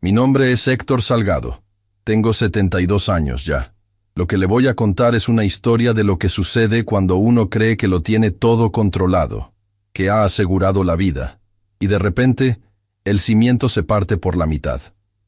Mi nombre es Héctor Salgado. Tengo 72 años ya. Lo que le voy a contar es una historia de lo que sucede cuando uno cree que lo tiene todo controlado, que ha asegurado la vida, y de repente el cimiento se parte por la mitad.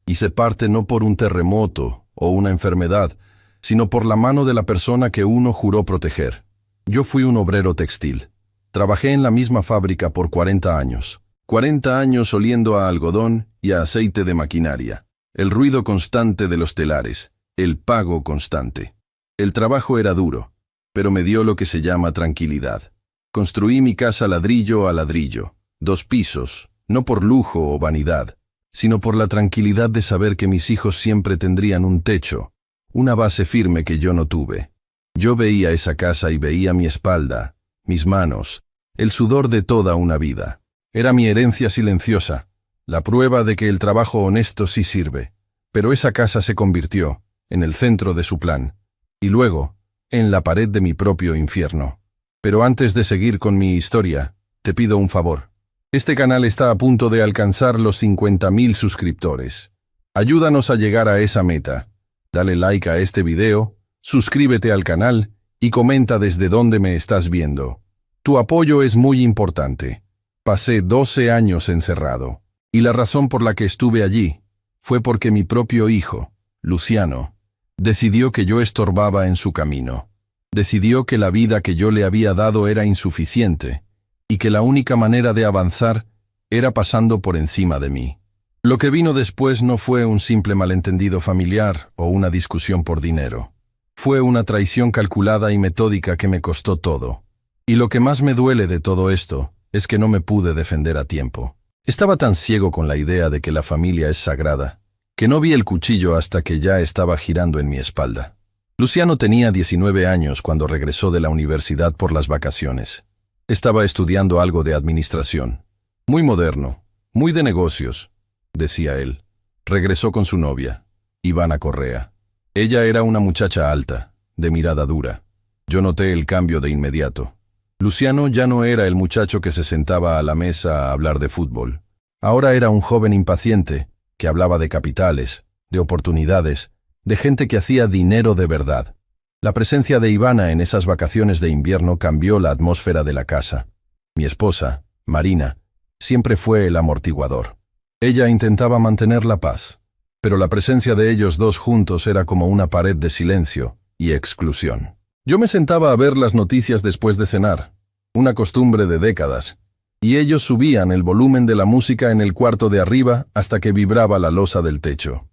Y se parte no por un terremoto o una enfermedad, sino por la mano de la persona que uno juró proteger. Yo fui un obrero textil. Trabajé en la misma fábrica por 40 años. 40 años oliendo a algodón y a aceite de maquinaria. El ruido constante de los telares. El pago constante. El trabajo era duro, pero me dio lo que se llama tranquilidad. Construí mi casa ladrillo a ladrillo. 2 pisos, no por lujo o vanidad, sino por la tranquilidad de saber que mis hijos siempre tendrían un techo, una base firme que yo no tuve. Yo veía esa casa y veía mi espalda, mis manos, el sudor de toda una vida. Era mi herencia silenciosa, la prueba de que el trabajo honesto sí sirve. Pero esa casa se convirtió en el centro de su plan, y luego, en la pared de mi propio infierno. Pero antes de seguir con mi historia, te pido un favor. Este canal está a punto de alcanzar los 50.000 suscriptores. Ayúdanos a llegar a esa meta. Dale like a este video, suscríbete al canal y comenta desde dónde me estás viendo. Tu apoyo es muy importante. Pasé 12 años encerrado, y la razón por la que estuve allí fue porque mi propio hijo, Luciano, decidió que yo estorbaba en su camino. Decidió que la vida que yo le había dado era insuficiente, y que la única manera de avanzar era pasando por encima de mí. Lo que vino después no fue un simple malentendido familiar o una discusión por dinero. Fue una traición calculada y metódica que me costó todo. Y lo que más me duele de todo esto es que no me pude defender a tiempo. Estaba tan ciego con la idea de que la familia es sagrada, que no vi el cuchillo hasta que ya estaba girando en mi espalda. Luciano tenía 19 años cuando regresó de la universidad por las vacaciones. Estaba estudiando algo de administración. Muy moderno, muy de negocios, decía él. Regresó con su novia, Ivana Correa. Ella era una muchacha alta, de mirada dura. Yo noté el cambio de inmediato. Luciano ya no era el muchacho que se sentaba a la mesa a hablar de fútbol. Ahora era un joven impaciente, que hablaba de capitales, de oportunidades, de gente que hacía dinero de verdad. La presencia de Ivana en esas vacaciones de invierno cambió la atmósfera de la casa. Mi esposa, Marina, siempre fue el amortiguador. Ella intentaba mantener la paz, pero la presencia de ellos dos juntos era como una pared de silencio y exclusión. Yo me sentaba a ver las noticias después de cenar, una costumbre de décadas, y ellos subían el volumen de la música en el cuarto de arriba hasta que vibraba la losa del techo.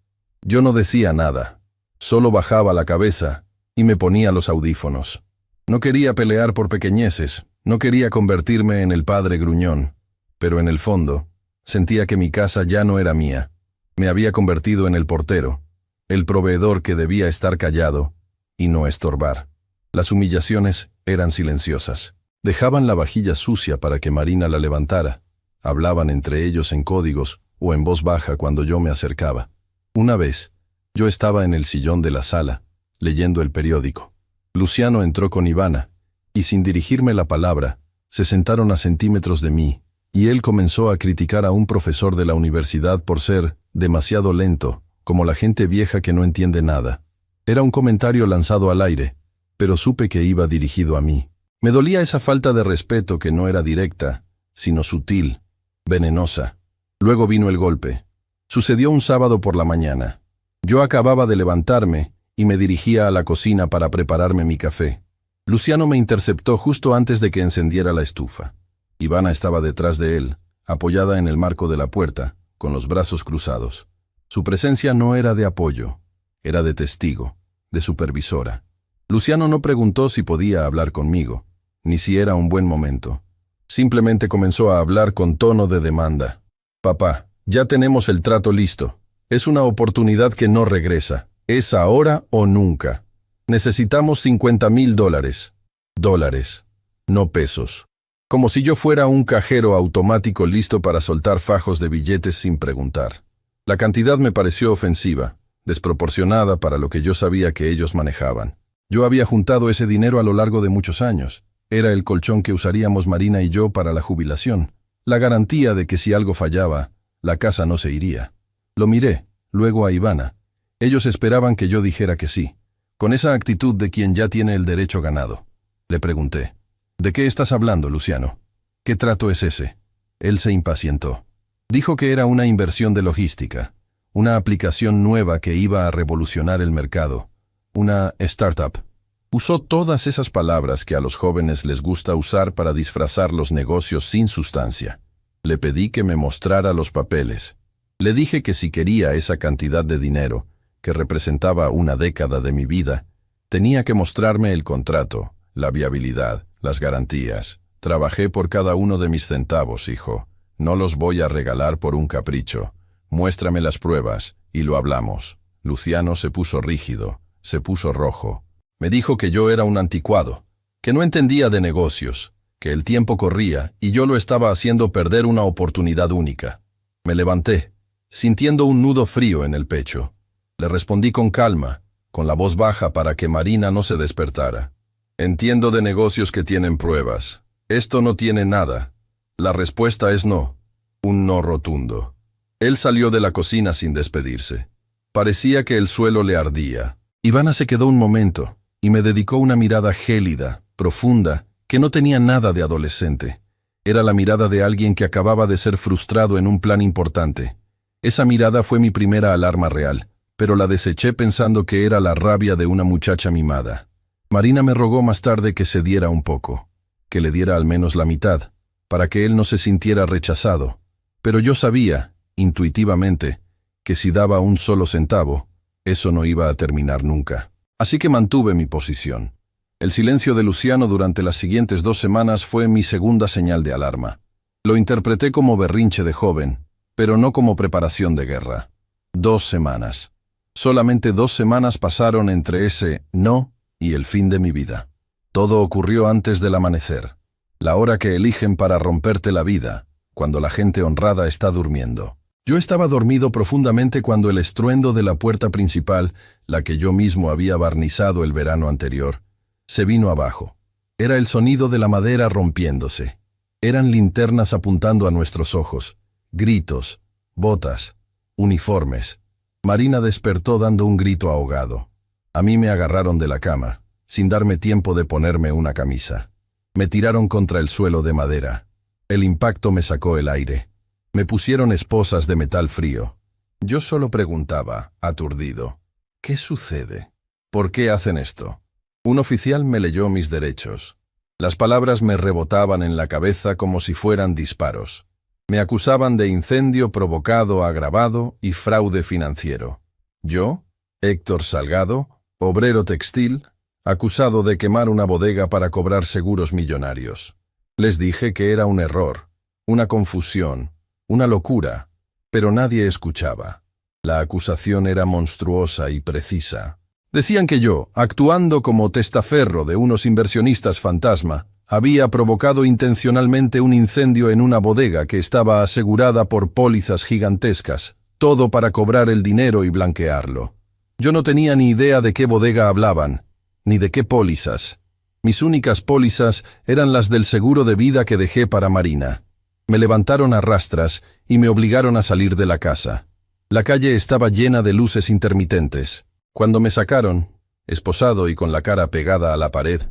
Yo no decía nada, solo bajaba la cabeza y me ponía los audífonos. No quería pelear por pequeñeces, no quería convertirme en el padre gruñón, pero en el fondo, sentía que mi casa ya no era mía. Me había convertido en el portero, el proveedor que debía estar callado y no estorbar. Las humillaciones eran silenciosas. Dejaban la vajilla sucia para que Marina la levantara. Hablaban entre ellos en códigos o en voz baja cuando yo me acercaba. Una vez, yo estaba en el sillón de la sala, leyendo el periódico. Luciano entró con Ivana, y sin dirigirme la palabra, se sentaron a centímetros de mí, y él comenzó a criticar a un profesor de la universidad por ser demasiado lento, como la gente vieja que no entiende nada. Era un comentario lanzado al aire, pero supe que iba dirigido a mí. Me dolía esa falta de respeto que no era directa, sino sutil, venenosa. Luego vino el golpe. Sucedió un sábado por la mañana. Yo acababa de levantarme y me dirigía a la cocina para prepararme mi café. Luciano me interceptó justo antes de que encendiera la estufa. Ivana estaba detrás de él, apoyada en el marco de la puerta, con los brazos cruzados. Su presencia no era de apoyo, era de testigo, de supervisora. Luciano no preguntó si podía hablar conmigo, ni si era un buen momento. Simplemente comenzó a hablar con tono de demanda. «Papá, ya tenemos el trato listo. Es una oportunidad que no regresa. Es ahora o nunca. Necesitamos $50,000. Dólares, no pesos». Como si yo fuera un cajero automático listo para soltar fajos de billetes sin preguntar. La cantidad me pareció ofensiva, desproporcionada para lo que yo sabía que ellos manejaban. Yo había juntado ese dinero a lo largo de muchos años. Era el colchón que usaríamos Marina y yo para la jubilación. La garantía de que si algo fallaba, la casa no se iría. Lo miré, luego a Ivana. Ellos esperaban que yo dijera que sí, con esa actitud de quien ya tiene el derecho ganado. Le pregunté, ¿de qué estás hablando, Luciano? ¿Qué trato es ese? Él se impacientó. Dijo que era una inversión de logística, una aplicación nueva que iba a revolucionar el mercado, una startup. Usó todas esas palabras que a los jóvenes les gusta usar para disfrazar los negocios sin sustancia. Le pedí que me mostrara los papeles. Le dije que si quería esa cantidad de dinero, que representaba una década de mi vida, tenía que mostrarme el contrato, la viabilidad, las garantías. Trabajé por cada uno de mis centavos, hijo. No los voy a regalar por un capricho. Muéstrame las pruebas, y lo hablamos. Luciano se puso rígido, se puso rojo. Me dijo que yo era un anticuado, que no entendía de negocios, que el tiempo corría y yo lo estaba haciendo perder una oportunidad única. Me levanté, sintiendo un nudo frío en el pecho. Le respondí con calma, con la voz baja para que Marina no se despertara. Entiendo de negocios que tienen pruebas. Esto no tiene nada. La respuesta es no. Un no rotundo. Él salió de la cocina sin despedirse. Parecía que el suelo le ardía. Ivana se quedó un momento y me dedicó una mirada gélida, profunda, que no tenía nada de adolescente. Era la mirada de alguien que acababa de ser frustrado en un plan importante. Esa mirada fue mi primera alarma real, pero la deseché pensando que era la rabia de una muchacha mimada. Marina me rogó más tarde que cediera un poco, que le diera al menos la mitad, para que él no se sintiera rechazado. Pero yo sabía, intuitivamente, que si daba un solo centavo, eso no iba a terminar nunca. Así que mantuve mi posición. El silencio de Luciano durante las siguientes 2 semanas fue mi segunda señal de alarma. Lo interpreté como berrinche de joven, pero no como preparación de guerra. 2 semanas. Solamente 2 semanas pasaron entre ese no y el fin de mi vida. Todo ocurrió antes del amanecer, la hora que eligen para romperte la vida, cuando la gente honrada está durmiendo. Yo estaba dormido profundamente cuando el estruendo de la puerta principal, la que yo mismo había barnizado el verano anterior, se vino abajo. Era el sonido de la madera rompiéndose. Eran linternas apuntando a nuestros ojos, gritos, botas, uniformes. Marina despertó dando un grito ahogado. A mí me agarraron de la cama, sin darme tiempo de ponerme una camisa. Me tiraron contra el suelo de madera. El impacto me sacó el aire. Me pusieron esposas de metal frío. Yo solo preguntaba, aturdido, ¿qué sucede? ¿Por qué hacen esto? Un oficial me leyó mis derechos. Las palabras me rebotaban en la cabeza como si fueran disparos. Me acusaban de incendio provocado agravado y fraude financiero. Yo, Héctor Salgado, obrero textil, acusado de quemar una bodega para cobrar seguros millonarios. Les dije que era un error, una confusión, una locura, pero nadie escuchaba. La acusación era monstruosa y precisa. Decían que yo, actuando como testaferro de unos inversionistas fantasma, había provocado intencionalmente un incendio en una bodega que estaba asegurada por pólizas gigantescas, todo para cobrar el dinero y blanquearlo. Yo no tenía ni idea de qué bodega hablaban, ni de qué pólizas. Mis únicas pólizas eran las del seguro de vida que dejé para Marina. Me levantaron a rastras y me obligaron a salir de la casa. La calle estaba llena de luces intermitentes. Cuando me sacaron, esposado y con la cara pegada a la pared,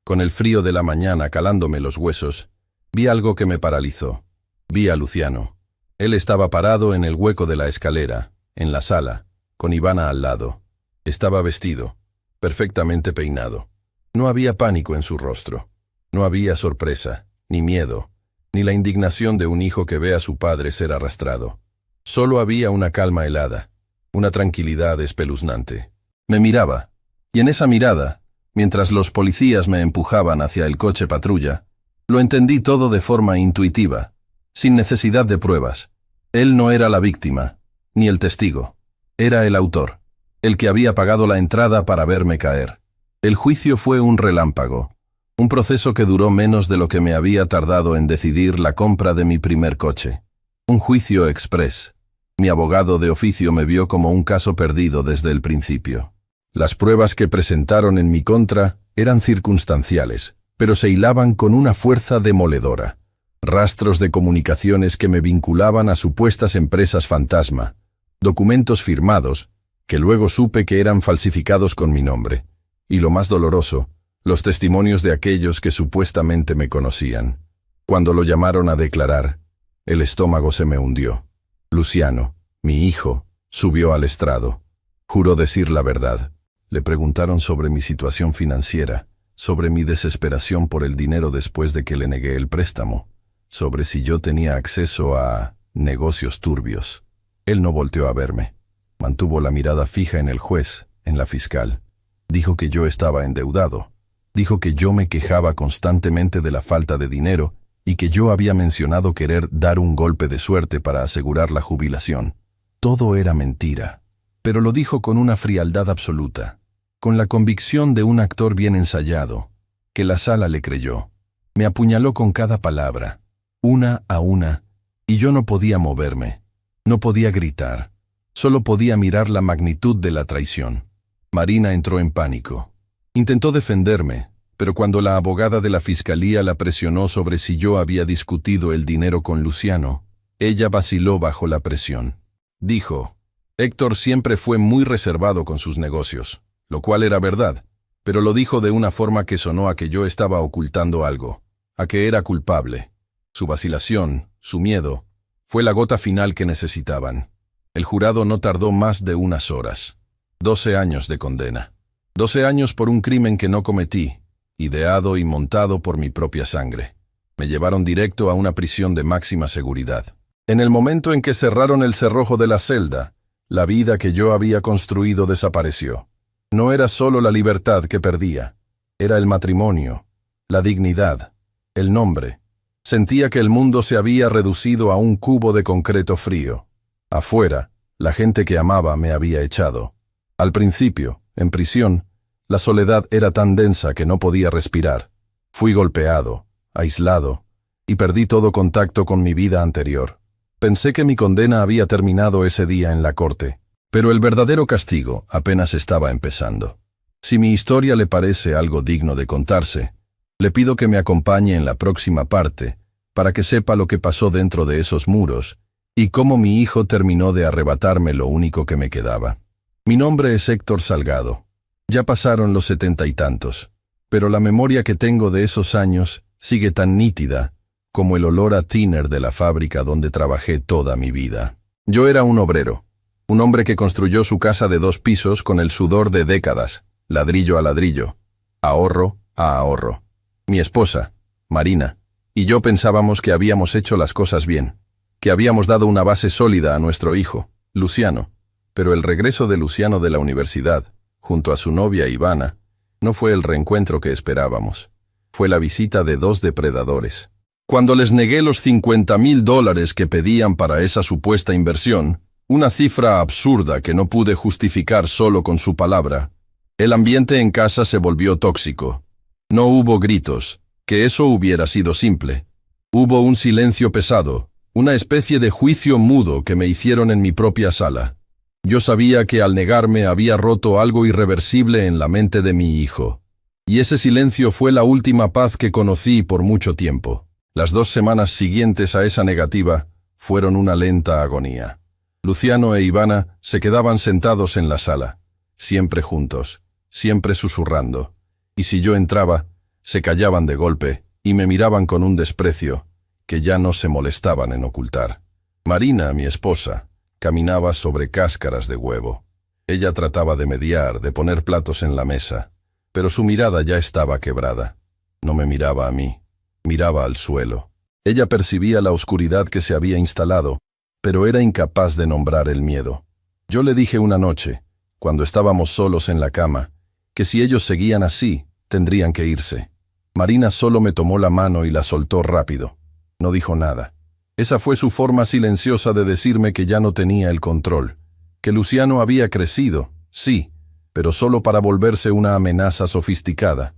con el frío de la mañana calándome los huesos, vi algo que me paralizó. Vi a Luciano. Él estaba parado en el hueco de la escalera, en la sala, con Ivana al lado. Estaba vestido, perfectamente peinado. No había pánico en su rostro. No había sorpresa, ni miedo, ni la indignación de un hijo que ve a su padre ser arrastrado. Solo había una calma helada, una tranquilidad espeluznante. Me miraba, y en esa mirada, mientras los policías me empujaban hacia el coche patrulla, lo entendí todo de forma intuitiva, sin necesidad de pruebas. Él no era la víctima, ni el testigo. Era el autor, el que había pagado la entrada para verme caer. El juicio fue un relámpago, un proceso que duró menos de lo que me había tardado en decidir la compra de mi primer coche. Un juicio express. Mi abogado de oficio me vio como un caso perdido desde el principio. Las pruebas que presentaron en mi contra eran circunstanciales, pero se hilaban con una fuerza demoledora. Rastros de comunicaciones que me vinculaban a supuestas empresas fantasma, documentos firmados, que luego supe que eran falsificados con mi nombre, y lo más doloroso, los testimonios de aquellos que supuestamente me conocían. Cuando lo llamaron a declarar, el estómago se me hundió. Luciano, mi hijo, subió al estrado. Juró decir la verdad. Le preguntaron sobre mi situación financiera, sobre mi desesperación por el dinero después de que le negué el préstamo, sobre si yo tenía acceso a negocios turbios. Él no volteó a verme. Mantuvo la mirada fija en el juez, en la fiscal. Dijo que yo estaba endeudado. Dijo que yo me quejaba constantemente de la falta de dinero y que yo había mencionado querer dar un golpe de suerte para asegurar la jubilación. Todo era mentira, pero lo dijo con una frialdad absoluta, con la convicción de un actor bien ensayado, que la sala le creyó. Me apuñaló con cada palabra, una a una, y yo no podía moverme, no podía gritar, solo podía mirar la magnitud de la traición. Marina entró en pánico. Intentó defenderme, pero cuando la abogada de la fiscalía la presionó sobre si yo había discutido el dinero con Luciano, ella vaciló bajo la presión. Dijo, Héctor siempre fue muy reservado con sus negocios, lo cual era verdad, pero lo dijo de una forma que sonó a que yo estaba ocultando algo, a que era culpable. Su vacilación, su miedo, fue la gota final que necesitaban. El jurado no tardó más de unas horas. 12 años de condena. 12 años por un crimen que no cometí, ideado y montado por mi propia sangre. Me llevaron directo a una prisión de máxima seguridad. En el momento en que cerraron el cerrojo de la celda, la vida que yo había construido desapareció. No era solo la libertad que perdía, era el matrimonio, la dignidad, el nombre. Sentía que el mundo se había reducido a un cubo de concreto frío. Afuera, la gente que amaba me había echado. Al principio, en prisión, la soledad era tan densa que no podía respirar. Fui golpeado, aislado, y perdí todo contacto con mi vida anterior. Pensé que mi condena había terminado ese día en la corte, pero el verdadero castigo apenas estaba empezando. Si mi historia le parece algo digno de contarse, le pido que me acompañe en la próxima parte, para que sepa lo que pasó dentro de esos muros, y cómo mi hijo terminó de arrebatarme lo único que me quedaba. Mi nombre es Héctor Salgado. Ya pasaron los 70 y tantos, pero la memoria que tengo de esos años sigue tan nítida como el olor a thinner de la fábrica donde trabajé toda mi vida. Yo era un obrero, un hombre que construyó su casa de 2 pisos con el sudor de décadas, ladrillo a ladrillo, ahorro a ahorro. Mi esposa, Marina, y yo pensábamos que habíamos hecho las cosas bien, que habíamos dado una base sólida a nuestro hijo, Luciano, pero el regreso de Luciano de la universidad, junto a su novia Ivana, no fue el reencuentro que esperábamos. Fue la visita de 2 depredadores. Cuando les negué los $50,000 que pedían para esa supuesta inversión, una cifra absurda que no pude justificar solo con su palabra, el ambiente en casa se volvió tóxico. No hubo gritos, que eso hubiera sido simple. Hubo un silencio pesado, una especie de juicio mudo que me hicieron en mi propia sala. Yo sabía que al negarme había roto algo irreversible en la mente de mi hijo. Y ese silencio fue la última paz que conocí por mucho tiempo. Las 2 semanas siguientes a esa negativa fueron una lenta agonía. Luciano e Ivana se quedaban sentados en la sala, siempre juntos, siempre susurrando. Y si yo entraba, se callaban de golpe y me miraban con un desprecio que ya no se molestaban en ocultar. Marina, mi esposa, caminaba sobre cáscaras de huevo. Ella trataba de mediar, de poner platos en la mesa, pero su mirada ya estaba quebrada. No me miraba a mí, miraba al suelo. Ella percibía la oscuridad que se había instalado, pero era incapaz de nombrar el miedo. Yo le dije una noche, cuando estábamos solos en la cama, que si ellos seguían así, tendrían que irse. Marina solo me tomó la mano y la soltó rápido. No dijo nada. Esa fue su forma silenciosa de decirme que ya no tenía el control, que Luciano había crecido, sí, pero solo para volverse una amenaza sofisticada.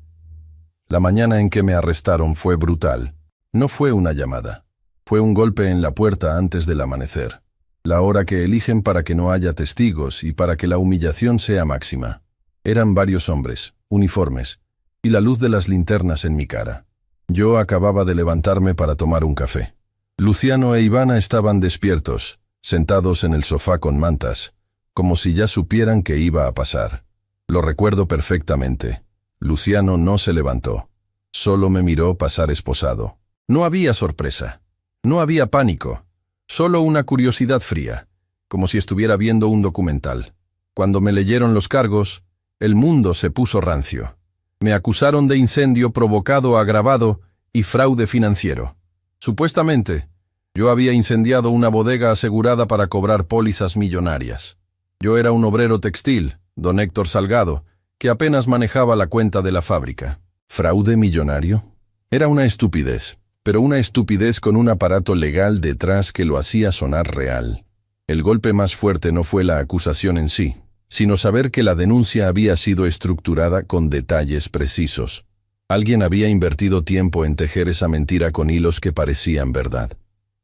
La mañana en que me arrestaron fue brutal. No fue una llamada. Fue un golpe en la puerta antes del amanecer. La hora que eligen para que no haya testigos y para que la humillación sea máxima. Eran varios hombres, uniformes, y la luz de las linternas en mi cara. Yo acababa de levantarme para tomar un café. Luciano e Ivana estaban despiertos, sentados en el sofá con mantas, como si ya supieran qué iba a pasar. Lo recuerdo perfectamente. Luciano no se levantó. Solo me miró pasar esposado. No había sorpresa. No había pánico. Solo una curiosidad fría, como si estuviera viendo un documental. Cuando me leyeron los cargos, el mundo se puso rancio. Me acusaron de incendio provocado agravado y fraude financiero. Supuestamente, yo había incendiado una bodega asegurada para cobrar pólizas millonarias. Yo era un obrero textil, don Héctor Salgado, que apenas manejaba la cuenta de la fábrica. ¿Fraude millonario? Era una estupidez, pero una estupidez con un aparato legal detrás que lo hacía sonar real. El golpe más fuerte no fue la acusación en sí, sino saber que la denuncia había sido estructurada con detalles precisos. Alguien había invertido tiempo en tejer esa mentira con hilos que parecían verdad.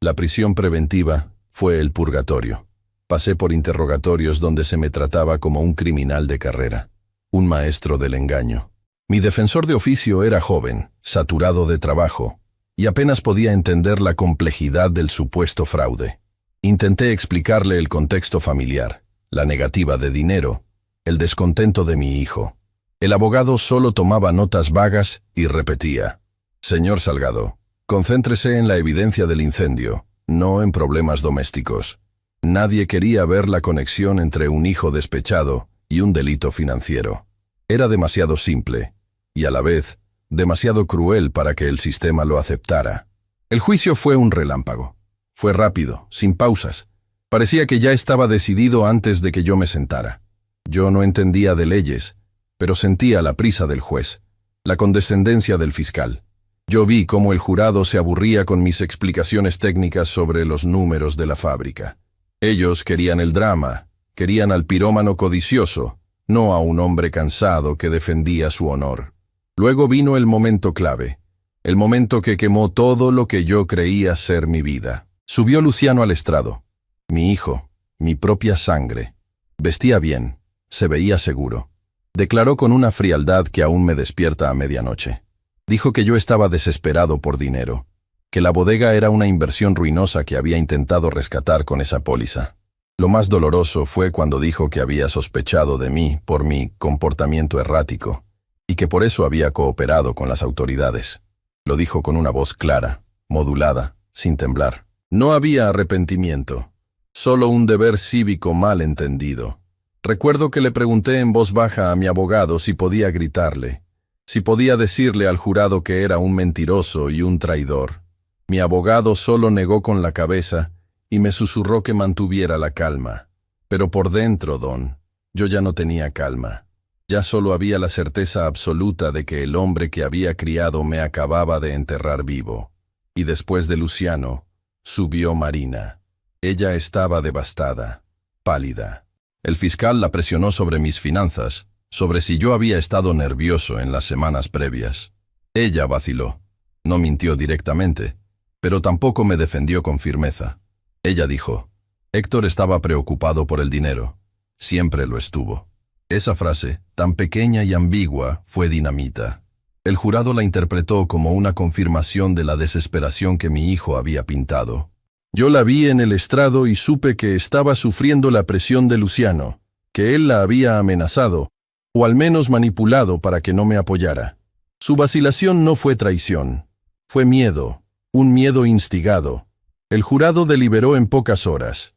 La prisión preventiva fue el purgatorio. Pasé por interrogatorios donde se me trataba como un criminal de carrera, un maestro del engaño. Mi defensor de oficio era joven, saturado de trabajo, y apenas podía entender la complejidad del supuesto fraude. Intenté explicarle el contexto familiar, la negativa de dinero, el descontento de mi hijo. El abogado solo tomaba notas vagas y repetía: «Señor Salgado, concéntrese en la evidencia del incendio, no en problemas domésticos». Nadie quería ver la conexión entre un hijo despechado y un delito financiero. Era demasiado simple, y a la vez, demasiado cruel para que el sistema lo aceptara. El juicio fue un relámpago. Fue rápido, sin pausas. Parecía que ya estaba decidido antes de que yo me sentara. Yo no entendía de leyes, pero sentía la prisa del juez, la condescendencia del fiscal. Yo vi cómo el jurado se aburría con mis explicaciones técnicas sobre los números de la fábrica. Ellos querían el drama, querían al pirómano codicioso, no a un hombre cansado que defendía su honor. Luego vino el momento clave, el momento que quemó todo lo que yo creía ser mi vida. Subió Luciano al estrado. Mi hijo, mi propia sangre. Vestía bien, se veía seguro. Declaró con una frialdad que aún me despierta a medianoche. Dijo que yo estaba desesperado por dinero, que la bodega era una inversión ruinosa que había intentado rescatar con esa póliza. Lo más doloroso fue cuando dijo que había sospechado de mí por mi comportamiento errático y que por eso había cooperado con las autoridades. Lo dijo con una voz clara, modulada, sin temblar. No había arrepentimiento, solo un deber cívico mal entendido. Recuerdo que le pregunté en voz baja a mi abogado si podía gritarle, si podía decirle al jurado que era un mentiroso y un traidor. Mi abogado solo negó con la cabeza y me susurró que mantuviera la calma. Pero por dentro, don, yo ya no tenía calma. Ya solo había la certeza absoluta de que el hombre que había criado me acababa de enterrar vivo. Y después de Luciano, subió Marina. Ella estaba devastada, pálida. El fiscal la presionó sobre mis finanzas, sobre si yo había estado nervioso en las semanas previas. Ella vaciló. No mintió directamente, pero tampoco me defendió con firmeza. Ella dijo: «Héctor estaba preocupado por el dinero. Siempre lo estuvo». Esa frase, tan pequeña y ambigua, fue dinamita. El jurado la interpretó como una confirmación de la desesperación que mi hijo había pintado. Yo la vi en el estrado y supe que estaba sufriendo la presión de Luciano, que él la había amenazado, o al menos manipulado para que no me apoyara. Su vacilación no fue traición, fue miedo. Un miedo instigado. El jurado deliberó en pocas horas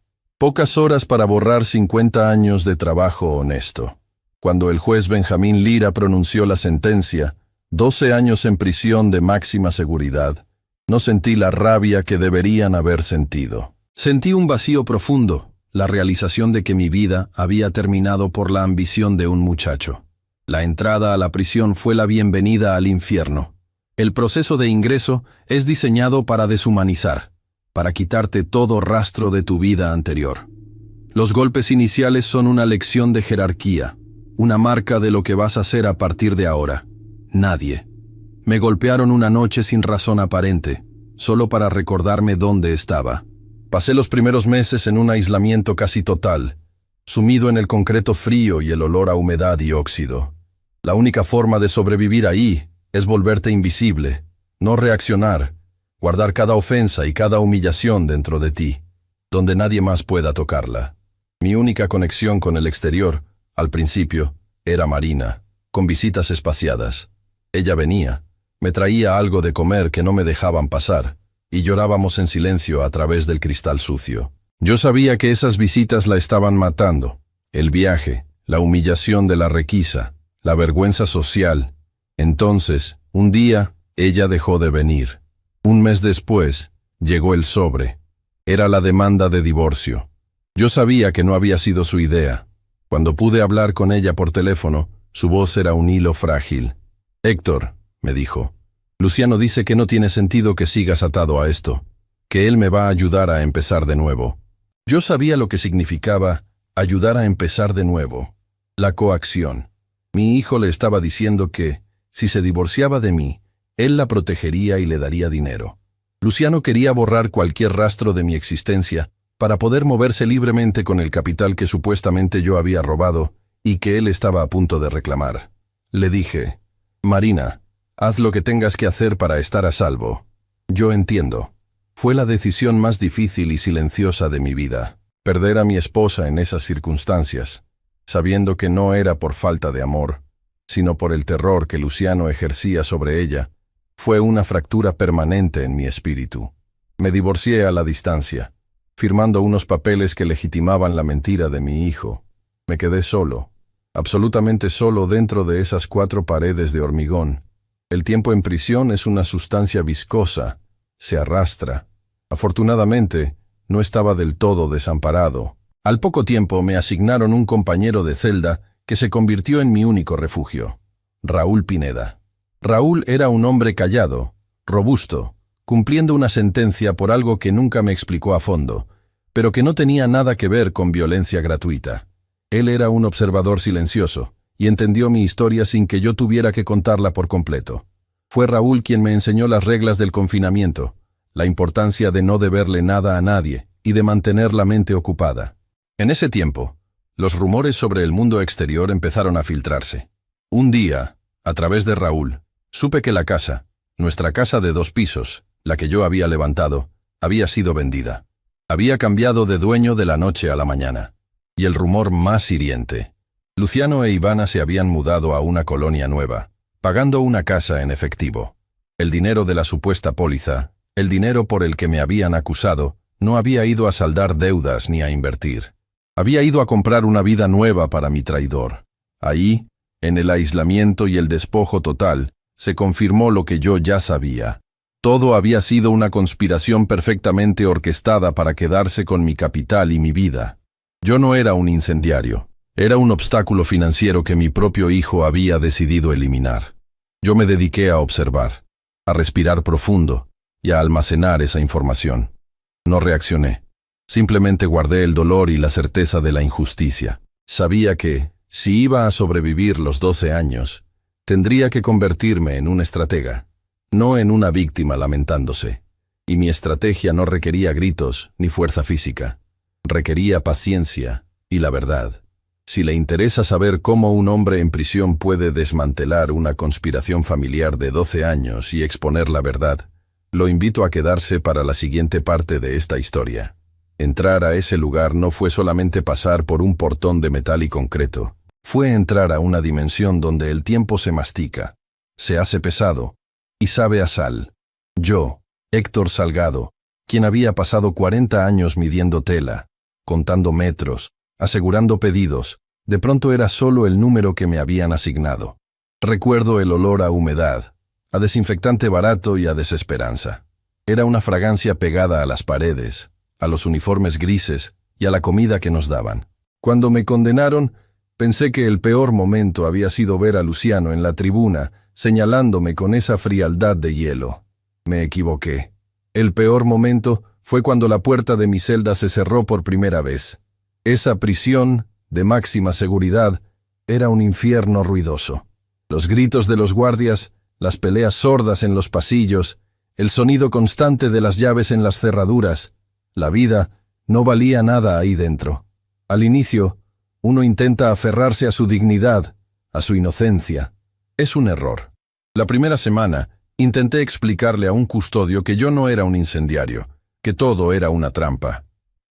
para borrar 50 años de trabajo honesto. Cuando el juez Benjamín Lira pronunció la sentencia, 12 años en prisión de máxima seguridad, no sentí la rabia que deberían haber sentido. Sentí un vacío profundo, la realización de que mi vida había terminado por la ambición de un muchacho. La entrada a la prisión fue la bienvenida al infierno. El proceso de ingreso es diseñado para deshumanizar, para quitarte todo rastro de tu vida anterior. Los golpes iniciales son una lección de jerarquía, una marca de lo que vas a hacer a partir de ahora. Nadie. Me golpearon una noche sin razón aparente, solo para recordarme dónde estaba. Pasé los primeros meses en un aislamiento casi total, sumido en el concreto frío y el olor a humedad y óxido. La única forma de sobrevivir ahí es volverte invisible, no reaccionar, guardar cada ofensa y cada humillación dentro de ti. donde nadie más pueda tocarla. Mi única conexión con el exterior, al principio, era Marina, con visitas espaciadas. Ella venía, me traía algo de comer que no me dejaban pasar, y llorábamos en silencio a través del cristal sucio. Yo sabía que esas visitas la estaban matando. El viaje, la humillación de la requisa, la vergüenza social. Entonces, un día, ella dejó de venir. Un mes después, llegó el sobre. Era la demanda de divorcio. Yo sabía que no había sido su idea. Cuando pude hablar con ella por teléfono, su voz era un hilo frágil. «Héctor», me dijo, «Luciano dice que no tiene sentido que sigas atado a esto, que él me va a ayudar a empezar de nuevo». Yo sabía lo que significaba ayudar a empezar de nuevo. La coacción. Mi hijo le estaba diciendo que, si se divorciaba de mí, él la protegería y le daría dinero. Luciano quería borrar cualquier rastro de mi existencia para poder moverse libremente con el capital que supuestamente yo había robado y que él estaba a punto de reclamar. Le dije, «Marina, haz lo que tengas que hacer para estar a salvo». Yo entiendo. Fue la decisión más difícil y silenciosa de mi vida. Perder a mi esposa en esas circunstancias, sabiendo que no era por falta de amor, sino por el terror que Luciano ejercía sobre ella, fue una fractura permanente en mi espíritu. Me divorcié a la distancia, firmando unos papeles que legitimaban la mentira de mi hijo. Me quedé solo, absolutamente solo dentro de esas 4 paredes de hormigón. El tiempo en prisión es una sustancia viscosa, se arrastra. Afortunadamente, no estaba del todo desamparado. Al poco tiempo me asignaron un compañero de celda que se convirtió en mi único refugio, Raúl Pineda. Raúl era un hombre callado, robusto, cumpliendo una sentencia por algo que nunca me explicó a fondo, pero que no tenía nada que ver con violencia gratuita. Él era un observador silencioso, y entendió mi historia sin que yo tuviera que contarla por completo. Fue Raúl quien me enseñó las reglas del confinamiento, la importancia de no deberle nada a nadie y de mantener la mente ocupada. En ese tiempo, los rumores sobre el mundo exterior empezaron a filtrarse. Un día, a través de Raúl, supe que la casa, nuestra casa de 2 pisos, la que yo había levantado, había sido vendida. Había cambiado de dueño de la noche a la mañana. Y el rumor más hiriente. Luciano e Ivana se habían mudado a una colonia nueva, pagando una casa en efectivo. El dinero de la supuesta póliza, el dinero por el que me habían acusado, no había ido a saldar deudas ni a invertir. Había ido a comprar una vida nueva para mi traidor. Ahí, en el aislamiento y el despojo total, se confirmó lo que yo ya sabía. Todo había sido una conspiración perfectamente orquestada para quedarse con mi capital y mi vida. Yo no era un incendiario. Era un obstáculo financiero que mi propio hijo había decidido eliminar. Yo me dediqué a observar, a respirar profundo y a almacenar esa información. No reaccioné. Simplemente guardé el dolor y la certeza de la injusticia. Sabía que, si iba a sobrevivir los 12 años, tendría que convertirme en un estratega, no en una víctima lamentándose. Y mi estrategia no requería gritos ni fuerza física. Requería paciencia y la verdad. Si le interesa saber cómo un hombre en prisión puede desmantelar una conspiración familiar de 12 años y exponer la verdad, lo invito a quedarse para la siguiente parte de esta historia. Entrar a ese lugar no fue solamente pasar por un portón de metal y concreto. Fue entrar a una dimensión donde el tiempo se mastica, se hace pesado y sabe a sal. Yo, Héctor Salgado, quien había pasado 40 años midiendo tela, contando metros, asegurando pedidos, de pronto era solo el número que me habían asignado. Recuerdo el olor a humedad, a desinfectante barato y a desesperanza. Era una fragancia pegada a las paredes, a los uniformes grises y a la comida que nos daban. Cuando me condenaron, pensé que el peor momento había sido ver a Luciano en la tribuna, señalándome con esa frialdad de hielo. Me equivoqué. El peor momento fue cuando la puerta de mi celda se cerró por primera vez. Esa prisión, de máxima seguridad, era un infierno ruidoso. Los gritos de los guardias, las peleas sordas en los pasillos, el sonido constante de las llaves en las cerraduras. La vida no valía nada ahí dentro. Al inicio, uno intenta aferrarse a su dignidad, a su inocencia. Es un error. La primera semana, intenté explicarle a un custodio que yo no era un incendiario, que todo era una trampa.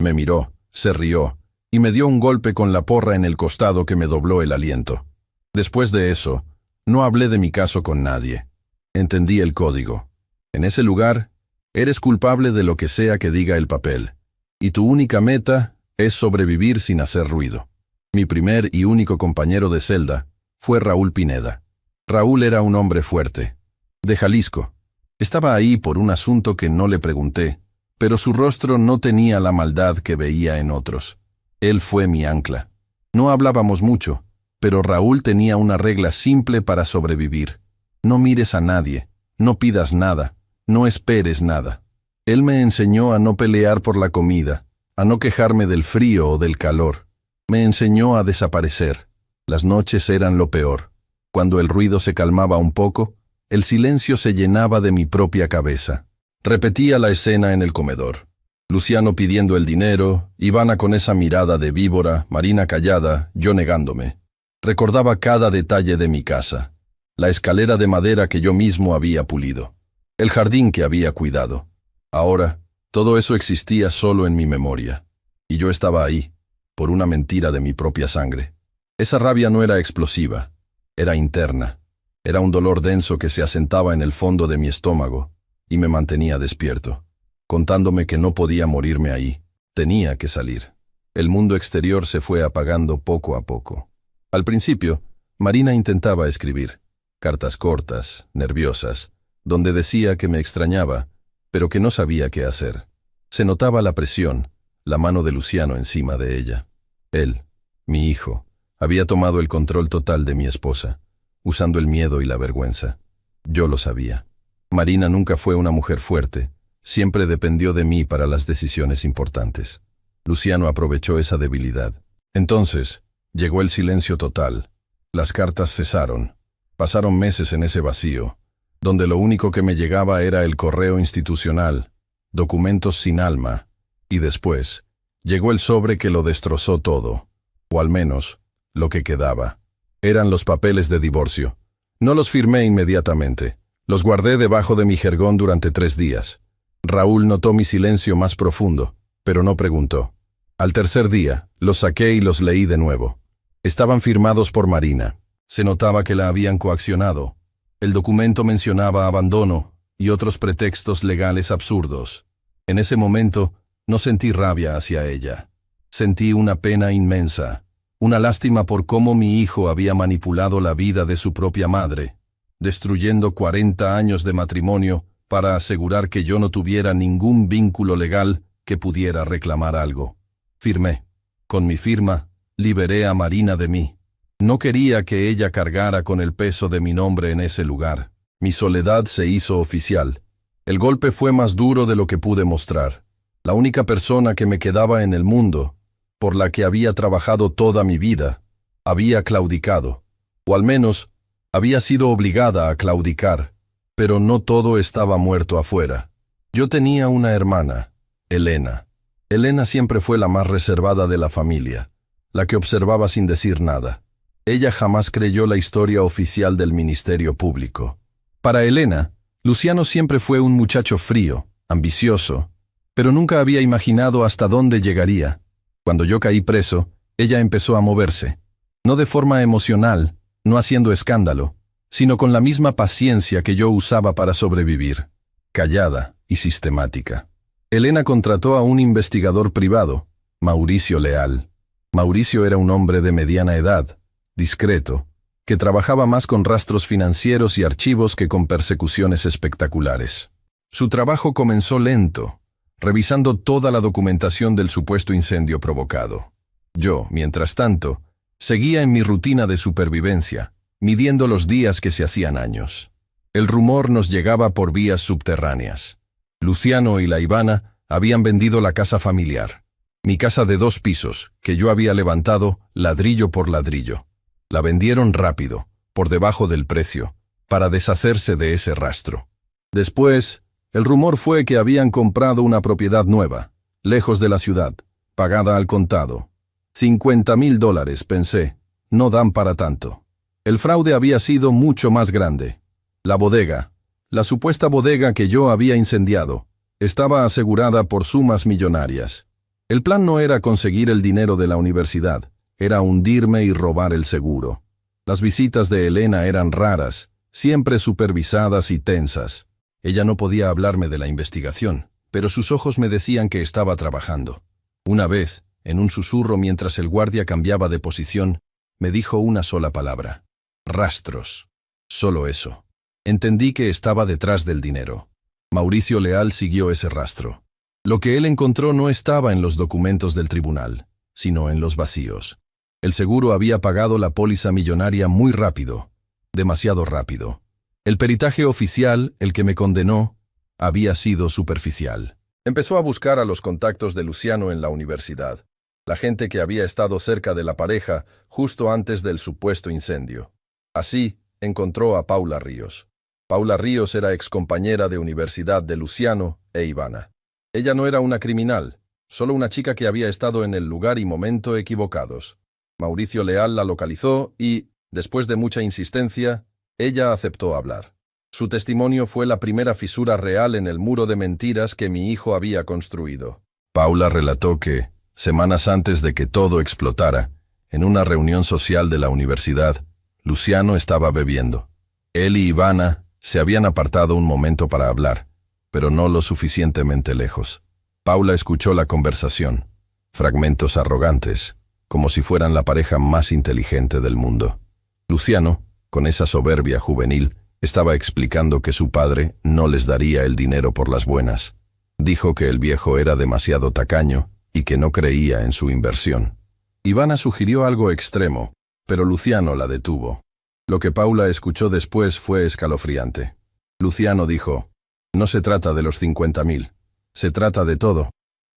Me miró, se rió, y me dio un golpe con la porra en el costado que me dobló el aliento. Después de eso, no hablé de mi caso con nadie. Entendí el código. En ese lugar, eres culpable de lo que sea que diga el papel, y tu única meta es sobrevivir sin hacer ruido. Mi primer y único compañero de celda fue Raúl Pineda. Raúl era un hombre fuerte, de Jalisco. Estaba ahí por un asunto que no le pregunté, pero su rostro no tenía la maldad que veía en otros. Él fue mi ancla. No hablábamos mucho, pero Raúl tenía una regla simple para sobrevivir. No mires a nadie, no pidas nada, no esperes nada. Él me enseñó a no pelear por la comida, a no quejarme del frío o del calor. Me enseñó a desaparecer. Las noches eran lo peor. Cuando el ruido se calmaba un poco, el silencio se llenaba de mi propia cabeza. Repetía la escena en el comedor. Luciano pidiendo el dinero, Ivana con esa mirada de víbora, Marina callada, yo negándome. Recordaba cada detalle de mi casa. La escalera de madera que yo mismo había pulido. El jardín que había cuidado. Ahora, todo eso existía solo en mi memoria. Y yo estaba ahí, por una mentira de mi propia sangre. Esa rabia no era explosiva, era interna. Era un dolor denso que se asentaba en el fondo de mi estómago y me mantenía despierto, contándome que no podía morirme ahí. Tenía que salir. El mundo exterior se fue apagando poco a poco. Al principio, Marina intentaba escribir, cartas cortas, nerviosas, donde decía que me extrañaba, pero que no sabía qué hacer. Se notaba la presión, la mano de Luciano encima de ella. Él, mi hijo, había tomado el control total de mi esposa, usando el miedo y la vergüenza. Yo lo sabía. Marina nunca fue una mujer fuerte, siempre dependió de mí para las decisiones importantes. Luciano aprovechó esa debilidad. Entonces, llegó el silencio total. Las cartas cesaron. Pasaron meses en ese vacío, donde lo único que me llegaba era el correo institucional, documentos sin alma, y después, llegó el sobre que lo destrozó todo, o al menos, lo que quedaba. Eran los papeles de divorcio. No los firmé inmediatamente. Los guardé debajo de mi jergón durante 3 días. Raúl notó mi silencio más profundo, pero no preguntó. Al tercer día, los saqué y los leí de nuevo. Estaban firmados por Marina. Se notaba que la habían coaccionado. El documento mencionaba abandono y otros pretextos legales absurdos. En ese momento, no sentí rabia hacia ella. Sentí una pena inmensa, una lástima por cómo mi hijo había manipulado la vida de su propia madre, destruyendo 40 años de matrimonio para asegurar que yo no tuviera ningún vínculo legal que pudiera reclamar algo. Firmé. Con mi firma, liberé a Marina de mí. No quería que ella cargara con el peso de mi nombre en ese lugar. Mi soledad se hizo oficial. El golpe fue más duro de lo que pude mostrar. La única persona que me quedaba en el mundo, por la que había trabajado toda mi vida, había claudicado, o al menos había sido obligada a claudicar, pero no todo estaba muerto afuera. Yo tenía una hermana, Elena. Elena siempre fue la más reservada de la familia, la que observaba sin decir nada. Ella jamás creyó la historia oficial del Ministerio Público. Para Elena, Luciano siempre fue un muchacho frío, ambicioso, pero nunca había imaginado hasta dónde llegaría. Cuando yo caí preso, ella empezó a moverse. No de forma emocional, no haciendo escándalo, sino con la misma paciencia que yo usaba para sobrevivir, callada y sistemática. Elena contrató a un investigador privado, Mauricio Leal. Mauricio era un hombre de mediana edad, discreto, que trabajaba más con rastros financieros y archivos que con persecuciones espectaculares. Su trabajo comenzó lento, revisando toda la documentación del supuesto incendio provocado. Yo, mientras tanto, seguía en mi rutina de supervivencia, midiendo los días que se hacían años. El rumor nos llegaba por vías subterráneas. Luciano y la Ivana habían vendido la casa familiar, mi casa de 2 pisos, que yo había levantado ladrillo por ladrillo. La vendieron rápido, por debajo del precio, para deshacerse de ese rastro. Después, el rumor fue que habían comprado una propiedad nueva, lejos de la ciudad, pagada al contado. $50,000, pensé, no dan para tanto. El fraude había sido mucho más grande. La bodega, la supuesta bodega que yo había incendiado, estaba asegurada por sumas millonarias. El plan no era conseguir el dinero de la universidad, era hundirme y robar el seguro. Las visitas de Elena eran raras, siempre supervisadas y tensas. Ella no podía hablarme de la investigación, pero sus ojos me decían que estaba trabajando. Una vez, en un susurro mientras el guardia cambiaba de posición, me dijo una sola palabra: rastros. Solo eso. Entendí que estaba detrás del dinero. Mauricio Leal siguió ese rastro. Lo que él encontró no estaba en los documentos del tribunal, sino en los vacíos. El seguro había pagado la póliza millonaria muy rápido, demasiado rápido. El peritaje oficial, el que me condenó, había sido superficial. Empezó a buscar a los contactos de Luciano en la universidad, la gente que había estado cerca de la pareja justo antes del supuesto incendio. Así, encontró a Paula Ríos. Paula Ríos era excompañera de universidad de Luciano e Ivana. Ella no era una criminal, solo una chica que había estado en el lugar y momento equivocados. Mauricio Leal la localizó y, después de mucha insistencia, ella aceptó hablar. Su testimonio fue la primera fisura real en el muro de mentiras que mi hijo había construido. Paula relató que, semanas antes de que todo explotara, en una reunión social de la universidad, Luciano estaba bebiendo. Él y Ivana se habían apartado un momento para hablar, pero no lo suficientemente lejos. Paula escuchó la conversación, fragmentos arrogantes, como si fueran la pareja más inteligente del mundo. Luciano, con esa soberbia juvenil, estaba explicando que su padre no les daría el dinero por las buenas. Dijo que el viejo era demasiado tacaño y que no creía en su inversión. Ivana sugirió algo extremo, pero Luciano la detuvo. Lo que Paula escuchó después fue escalofriante. Luciano dijo: no se trata de los 50.000, se trata de todo.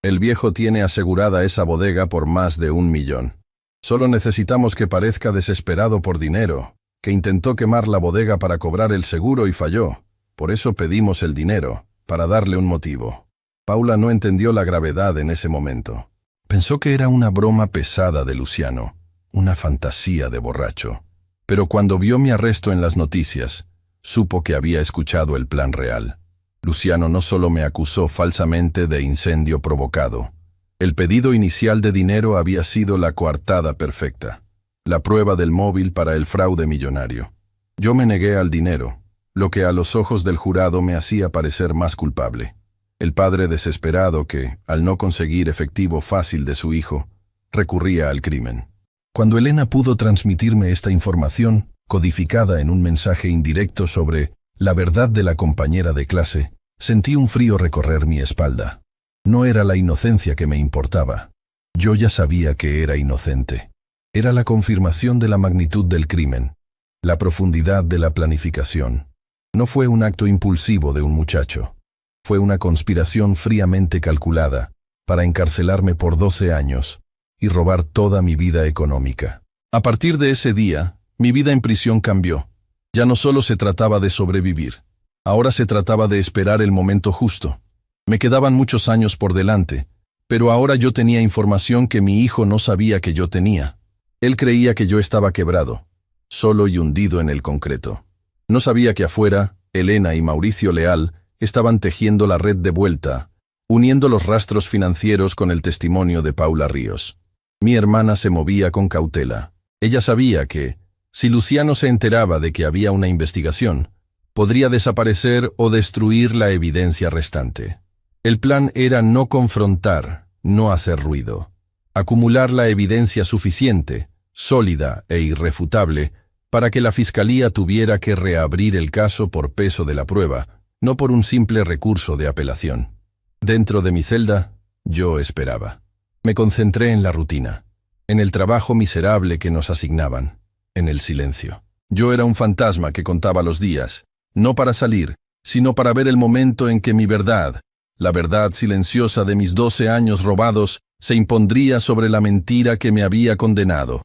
El viejo tiene asegurada esa bodega por más de 1 millón. Solo necesitamos que parezca desesperado por dinero, que intentó quemar la bodega para cobrar el seguro y falló. Por eso pedimos el dinero, para darle un motivo. Paula no entendió la gravedad en ese momento. Pensó que era una broma pesada de Luciano, una fantasía de borracho. Pero cuando vio mi arresto en las noticias, supo que había escuchado el plan real. Luciano no solo me acusó falsamente de incendio provocado. El pedido inicial de dinero había sido la coartada perfecta, la prueba del móvil para el fraude millonario. Yo me negué al dinero, lo que a los ojos del jurado me hacía parecer más culpable. El padre desesperado que, al no conseguir efectivo fácil de su hijo, recurría al crimen. Cuando Elena pudo transmitirme esta información, codificada en un mensaje indirecto sobre la verdad de la compañera de clase, sentí un frío recorrer mi espalda. No era la inocencia que me importaba. Yo ya sabía que era inocente. Era la confirmación de la magnitud del crimen, la profundidad de la planificación. No fue un acto impulsivo de un muchacho. Fue una conspiración fríamente calculada para encarcelarme por 12 años y robar toda mi vida económica. A partir de ese día, mi vida en prisión cambió. Ya no solo se trataba de sobrevivir, ahora se trataba de esperar el momento justo. Me quedaban muchos años por delante, pero ahora yo tenía información que mi hijo no sabía que yo tenía. Él creía que yo estaba quebrado, solo y hundido en el concreto. No sabía que afuera, Elena y Mauricio Leal estaban tejiendo la red de vuelta, uniendo los rastros financieros con el testimonio de Paula Ríos. Mi hermana se movía con cautela. Ella sabía que, si Luciano se enteraba de que había una investigación, podría desaparecer o destruir la evidencia restante. El plan era no confrontar, no hacer ruido. Acumular la evidencia suficiente, sólida e irrefutable, para que la fiscalía tuviera que reabrir el caso por peso de la prueba, no por un simple recurso de apelación. Dentro de mi celda, yo esperaba. Me concentré en la rutina, en el trabajo miserable que nos asignaban, en el silencio. Yo era un fantasma que contaba los días, no para salir, sino para ver el momento en que mi verdad, la verdad silenciosa de mis 12 años robados, se impondría sobre la mentira que me había condenado.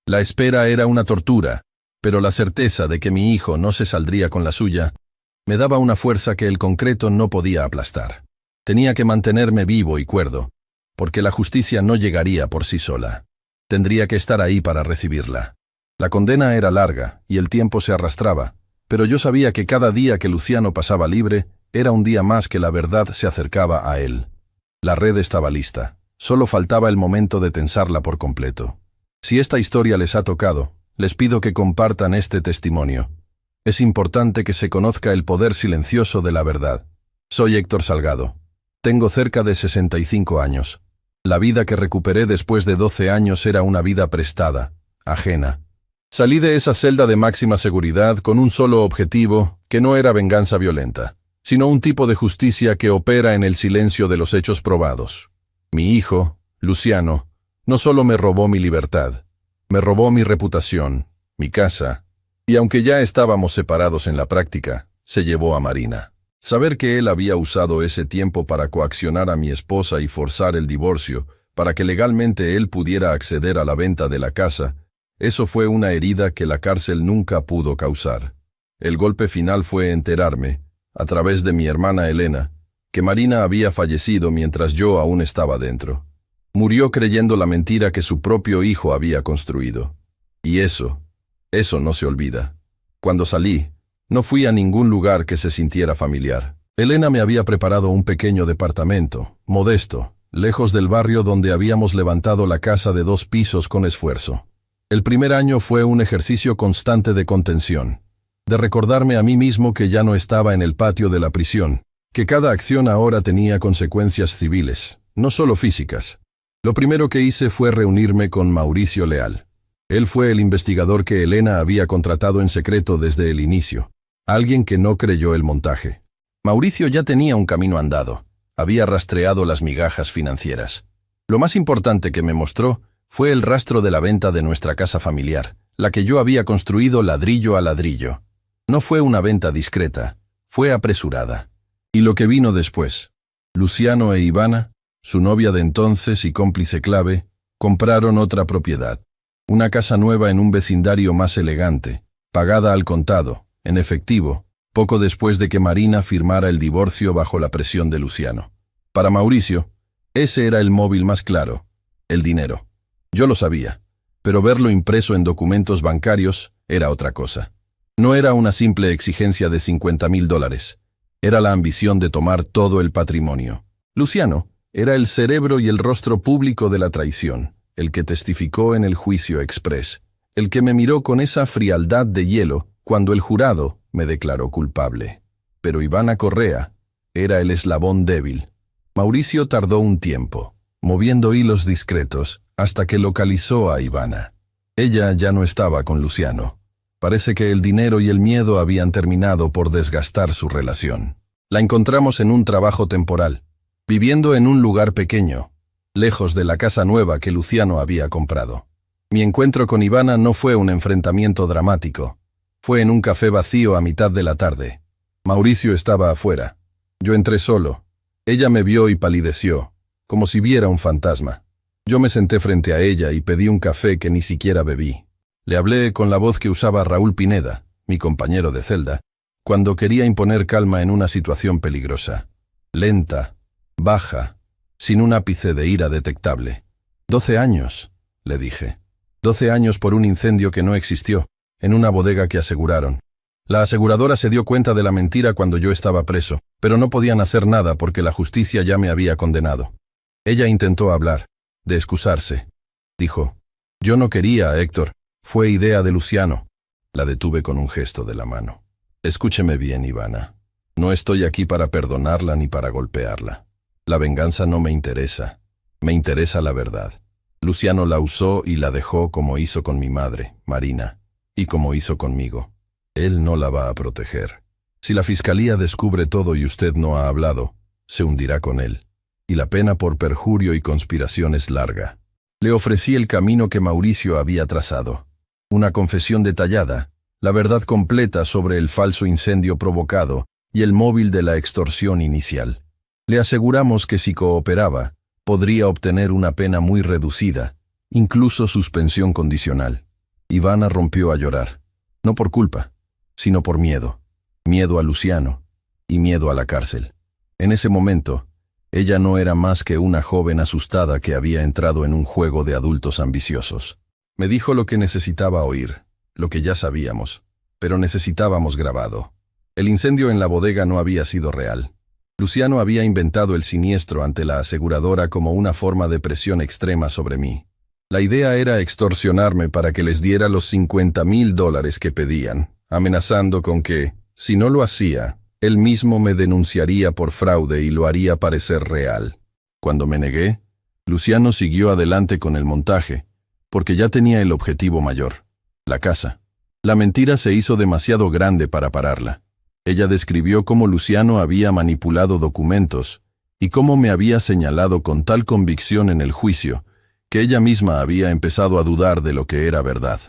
La espera era una tortura, pero la certeza de que mi hijo no se saldría con la suya me daba una fuerza que el concreto no podía aplastar. Tenía que mantenerme vivo y cuerdo, porque la justicia no llegaría por sí sola. Tendría que estar ahí para recibirla. La condena era larga y el tiempo se arrastraba, pero yo sabía que cada día que Luciano pasaba libre era un día más que la verdad se acercaba a él. La red estaba lista. Solo faltaba el momento de tensarla por completo. Si esta historia les ha tocado, les pido que compartan este testimonio. Es importante que se conozca el poder silencioso de la verdad. Soy Héctor Salgado. Tengo cerca de 65 años. La vida que recuperé después de 12 años era una vida prestada, ajena. Salí de esa celda de máxima seguridad con un solo objetivo, que no era venganza violenta, sino un tipo de justicia que opera en el silencio de los hechos probados. Mi hijo, Luciano, no solo me robó mi libertad, me robó mi reputación, mi casa, y aunque ya estábamos separados en la práctica, se llevó a Marina. Saber que él había usado ese tiempo para coaccionar a mi esposa y forzar el divorcio, para que legalmente él pudiera acceder a la venta de la casa, eso fue una herida que la cárcel nunca pudo causar. El golpe final fue enterarme, a través de mi hermana Elena, que Marina había fallecido mientras yo aún estaba dentro. Murió creyendo la mentira que su propio hijo había construido. Y eso no se olvida. Cuando salí, no fui a ningún lugar que se sintiera familiar. Elena me había preparado un pequeño departamento, modesto, lejos del barrio donde habíamos levantado la casa de 2 pisos con esfuerzo. El primer año fue un ejercicio constante de contención, de recordarme a mí mismo que ya no estaba en el patio de la prisión, que cada acción ahora tenía consecuencias civiles, no solo físicas. Lo primero que hice fue reunirme con Mauricio Leal. Él fue el investigador que Elena había contratado en secreto desde el inicio, alguien que no creyó el montaje. Mauricio ya tenía un camino andado, había rastreado las migajas financieras. Lo más importante que me mostró fue el rastro de la venta de nuestra casa familiar, la que yo había construido ladrillo a ladrillo. No fue una venta discreta, fue apresurada. Y lo que vino después. Luciano e Ivana, su novia de entonces y cómplice clave, compraron otra propiedad. Una casa nueva en un vecindario más elegante, pagada al contado, en efectivo, poco después de que Marina firmara el divorcio bajo la presión de Luciano. Para Mauricio, ese era el móvil más claro, el dinero. Yo lo sabía, pero verlo impreso en documentos bancarios era otra cosa. No era una simple exigencia de $50,000. Era la ambición de tomar todo el patrimonio. Luciano era el cerebro y el rostro público de la traición, el que testificó en el juicio exprés, el que me miró con esa frialdad de hielo cuando el jurado me declaró culpable. Pero Ivana Correa era el eslabón débil. Mauricio tardó un tiempo, moviendo hilos discretos, hasta que localizó a Ivana. Ella ya no estaba con Luciano. Parece que el dinero y el miedo habían terminado por desgastar su relación. La encontramos en un trabajo temporal, viviendo en un lugar pequeño, lejos de la casa nueva que Luciano había comprado. Mi encuentro con Ivana no fue un enfrentamiento dramático. Fue en un café vacío a mitad de la tarde. Mauricio estaba afuera. Yo entré solo. Ella me vio y palideció, como si viera un fantasma. Yo me senté frente a ella y pedí un café que ni siquiera bebí. Le hablé con la voz que usaba Raúl Pineda, mi compañero de celda, cuando quería imponer calma en una situación peligrosa. Lenta, baja, sin un ápice de ira detectable. 12 años, le dije. 12 años por un incendio que no existió, en una bodega que aseguraron. La aseguradora se dio cuenta de la mentira cuando yo estaba preso, pero no podían hacer nada porque la justicia ya me había condenado. Ella intentó hablar, de excusarse. Dijo, yo no quería, Héctor, fue idea de Luciano. La detuve con un gesto de la mano. Escúcheme bien, Ivana. No estoy aquí para perdonarla ni para golpearla. La venganza no me interesa. Me interesa la verdad. Luciano la usó y la dejó como hizo con mi madre, Marina, y como hizo conmigo. Él no la va a proteger. Si la fiscalía descubre todo y usted no ha hablado, se hundirá con él. Y la pena por perjurio y conspiración es larga. Le ofrecí el camino que Mauricio había trazado. Una confesión detallada, la verdad completa sobre el falso incendio provocado y el móvil de la extorsión inicial. Le aseguramos que si cooperaba, podría obtener una pena muy reducida, incluso suspensión condicional. Ivana rompió a llorar, no por culpa, sino por miedo. Miedo a Luciano y miedo a la cárcel. En ese momento, ella no era más que una joven asustada que había entrado en un juego de adultos ambiciosos. Me dijo lo que necesitaba oír, lo que ya sabíamos, pero necesitábamos grabado. El incendio en la bodega no había sido real. Luciano había inventado el siniestro ante la aseguradora como una forma de presión extrema sobre mí. La idea era extorsionarme para que les diera los $50,000 que pedían, amenazando con que, si no lo hacía, él mismo me denunciaría por fraude y lo haría parecer real. Cuando me negué, Luciano siguió adelante con el montaje, porque ya tenía el objetivo mayor, la casa. La mentira se hizo demasiado grande para pararla. Ella describió cómo Luciano había manipulado documentos y cómo me había señalado con tal convicción en el juicio que ella misma había empezado a dudar de lo que era verdad.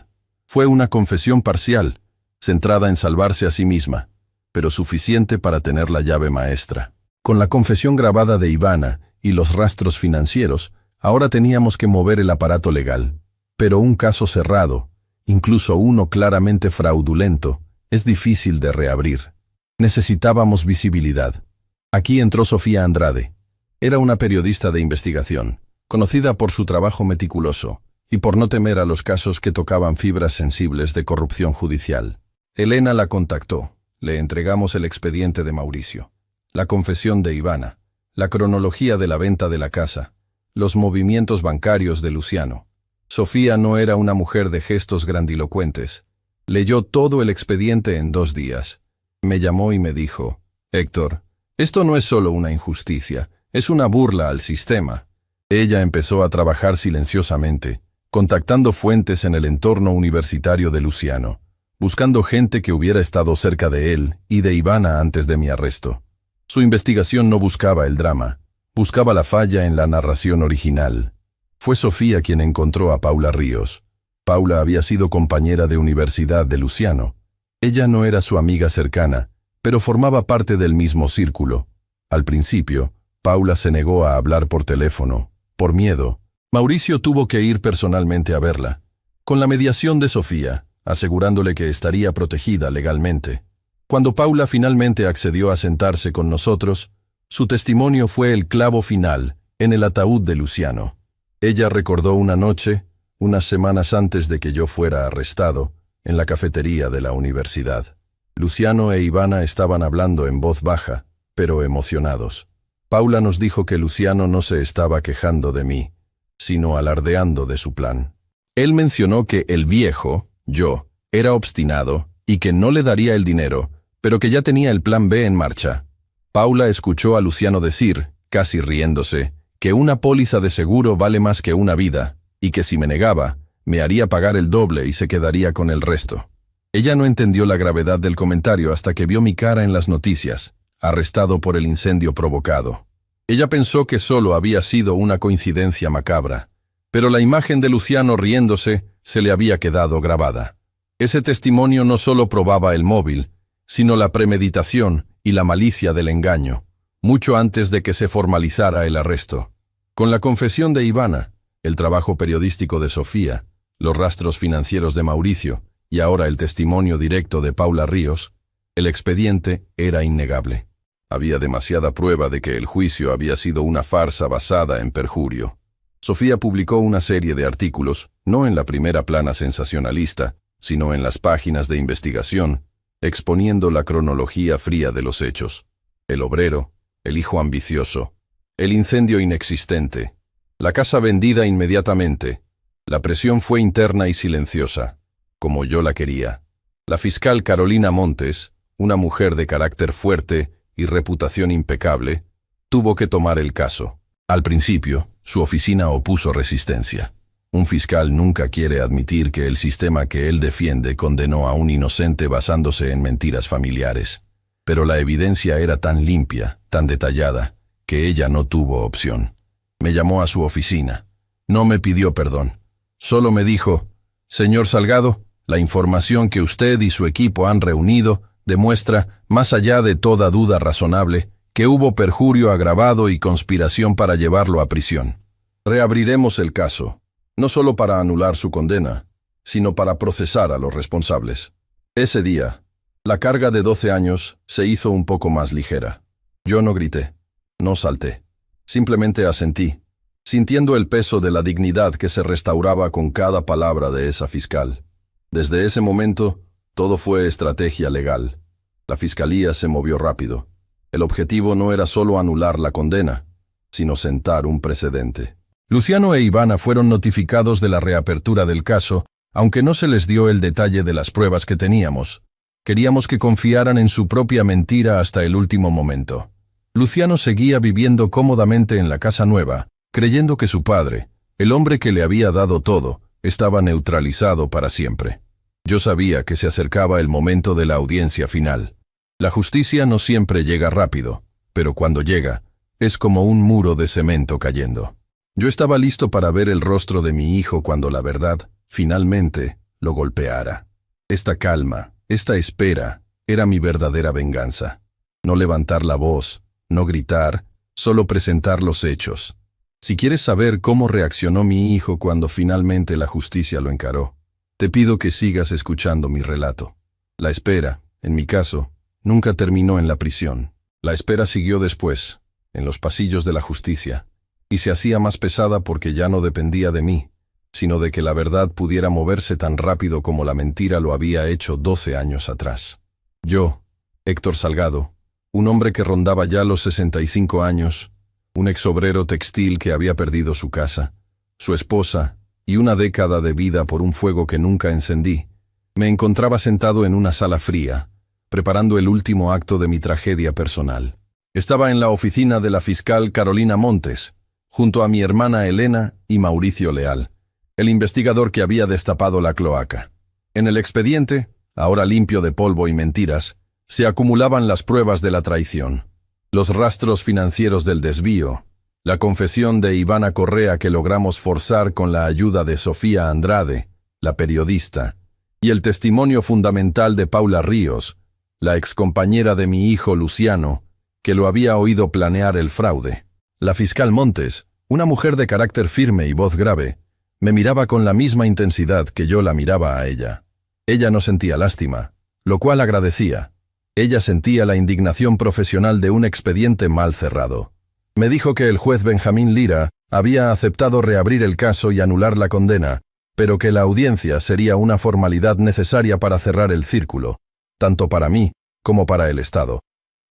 Fue una confesión parcial, centrada en salvarse a sí misma, pero suficiente para tener la llave maestra. Con la confesión grabada de Ivana y los rastros financieros, ahora teníamos que mover el aparato legal. Pero un caso cerrado, incluso uno claramente fraudulento, es difícil de reabrir. Necesitábamos visibilidad. Aquí entró Sofía Andrade. Era una periodista de investigación, conocida por su trabajo meticuloso y por no temer a los casos que tocaban fibras sensibles de corrupción judicial. Elena la contactó. Le entregamos el expediente de Mauricio, la confesión de Ivana, la cronología de la venta de la casa, los movimientos bancarios de Luciano. Sofía no era una mujer de gestos grandilocuentes. Leyó todo el expediente en 2 días. Me llamó y me dijo: «Héctor, esto no es solo una injusticia, es una burla al sistema». Ella empezó a trabajar silenciosamente, contactando fuentes en el entorno universitario de Luciano, buscando gente que hubiera estado cerca de él y de Ivana antes de mi arresto. Su investigación no buscaba el drama, buscaba la falla en la narración original. Fue Sofía quien encontró a Paula Ríos. Paula había sido compañera de universidad de Luciano. Ella no era su amiga cercana, pero formaba parte del mismo círculo. Al principio, Paula se negó a hablar por teléfono, por miedo. Mauricio tuvo que ir personalmente a verla, con la mediación de Sofía, asegurándole que estaría protegida legalmente. Cuando Paula finalmente accedió a sentarse con nosotros, su testimonio fue el clavo final en el ataúd de Luciano. Ella recordó una noche, unas semanas antes de que yo fuera arrestado, en la cafetería de la universidad. Luciano e Ivana estaban hablando en voz baja, pero emocionados. Paula nos dijo que Luciano no se estaba quejando de mí, sino alardeando de su plan. Él mencionó que el viejo, yo, era obstinado y que no le daría el dinero, pero que ya tenía el plan B en marcha. Paula escuchó a Luciano decir, casi riéndose, que una póliza de seguro vale más que una vida, y que si me negaba, me haría pagar el doble y se quedaría con el resto. Ella no entendió la gravedad del comentario hasta que vio mi cara en las noticias, arrestado por el incendio provocado. Ella pensó que solo había sido una coincidencia macabra, pero la imagen de Luciano riéndose se le había quedado grabada. Ese testimonio no solo probaba el móvil, sino la premeditación y la malicia del engaño, mucho antes de que se formalizara el arresto. Con la confesión de Ivana, el trabajo periodístico de Sofía, los rastros financieros de Mauricio y ahora el testimonio directo de Paula Ríos, el expediente era innegable. Había demasiada prueba de que el juicio había sido una farsa basada en perjurio. Sofía publicó una serie de artículos, no en la primera plana sensacionalista, sino en las páginas de investigación, exponiendo la cronología fría de los hechos. El obrero, el hijo ambicioso, el incendio inexistente, la casa vendida inmediatamente. La presión fue interna y silenciosa, como yo la quería. La fiscal Carolina Montes, una mujer de carácter fuerte y reputación impecable, tuvo que tomar el caso. Al principio, su oficina opuso resistencia. Un fiscal nunca quiere admitir que el sistema que él defiende condenó a un inocente basándose en mentiras familiares. Pero la evidencia era tan limpia, tan detallada, que ella no tuvo opción. Me llamó a su oficina. No me pidió perdón. Solo me dijo: «Señor Salgado, la información que usted y su equipo han reunido demuestra, más allá de toda duda razonable, que hubo perjurio agravado y conspiración para llevarlo a prisión. Reabriremos el caso, no solo para anular su condena, sino para procesar a los responsables». Ese día, la carga de 12 años se hizo un poco más ligera. Yo no grité, no salté. Simplemente asentí, sintiendo el peso de la dignidad que se restauraba con cada palabra de esa fiscal. Desde ese momento, todo fue estrategia legal. La fiscalía se movió rápido. El objetivo no era solo anular la condena, sino sentar un precedente. Luciano e Ivana fueron notificados de la reapertura del caso, aunque no se les dio el detalle de las pruebas que teníamos. Queríamos que confiaran en su propia mentira hasta el último momento. Luciano seguía viviendo cómodamente en la casa nueva, creyendo que su padre, el hombre que le había dado todo, estaba neutralizado para siempre. Yo sabía que se acercaba el momento de la audiencia final. La justicia no siempre llega rápido, pero cuando llega, es como un muro de cemento cayendo. Yo estaba listo para ver el rostro de mi hijo cuando la verdad, finalmente, lo golpeara. Esta calma, esta espera, era mi verdadera venganza. No levantar la voz, no gritar, solo presentar los hechos. Si quieres saber cómo reaccionó mi hijo cuando finalmente la justicia lo encaró, te pido que sigas escuchando mi relato. La espera, en mi caso, nunca terminó en la prisión. La espera siguió después, en los pasillos de la justicia, y se hacía más pesada porque ya no dependía de mí, sino de que la verdad pudiera moverse tan rápido como la mentira lo había hecho 12 años atrás. Yo, Héctor Salgado, un hombre que rondaba ya los 65 años, un exobrero textil que había perdido su casa, su esposa y una década de vida por un fuego que nunca encendí, me encontraba sentado en una sala fría, preparando el último acto de mi tragedia personal. Estaba en la oficina de la fiscal Carolina Montes, junto a mi hermana Elena y Mauricio Leal, el investigador que había destapado la cloaca. En el expediente, ahora limpio de polvo y mentiras, se acumulaban las pruebas de la traición, los rastros financieros del desvío, la confesión de Ivana Correa que logramos forzar con la ayuda de Sofía Andrade, la periodista, y el testimonio fundamental de Paula Ríos, la excompañera de mi hijo Luciano, que lo había oído planear el fraude. La fiscal Montes, una mujer de carácter firme y voz grave, me miraba con la misma intensidad que yo la miraba a ella. Ella no sentía lástima, lo cual agradecía. Ella sentía la indignación profesional de un expediente mal cerrado. Me dijo que el juez Benjamín Lira había aceptado reabrir el caso y anular la condena, pero que la audiencia sería una formalidad necesaria para cerrar el círculo, tanto para mí como para el Estado.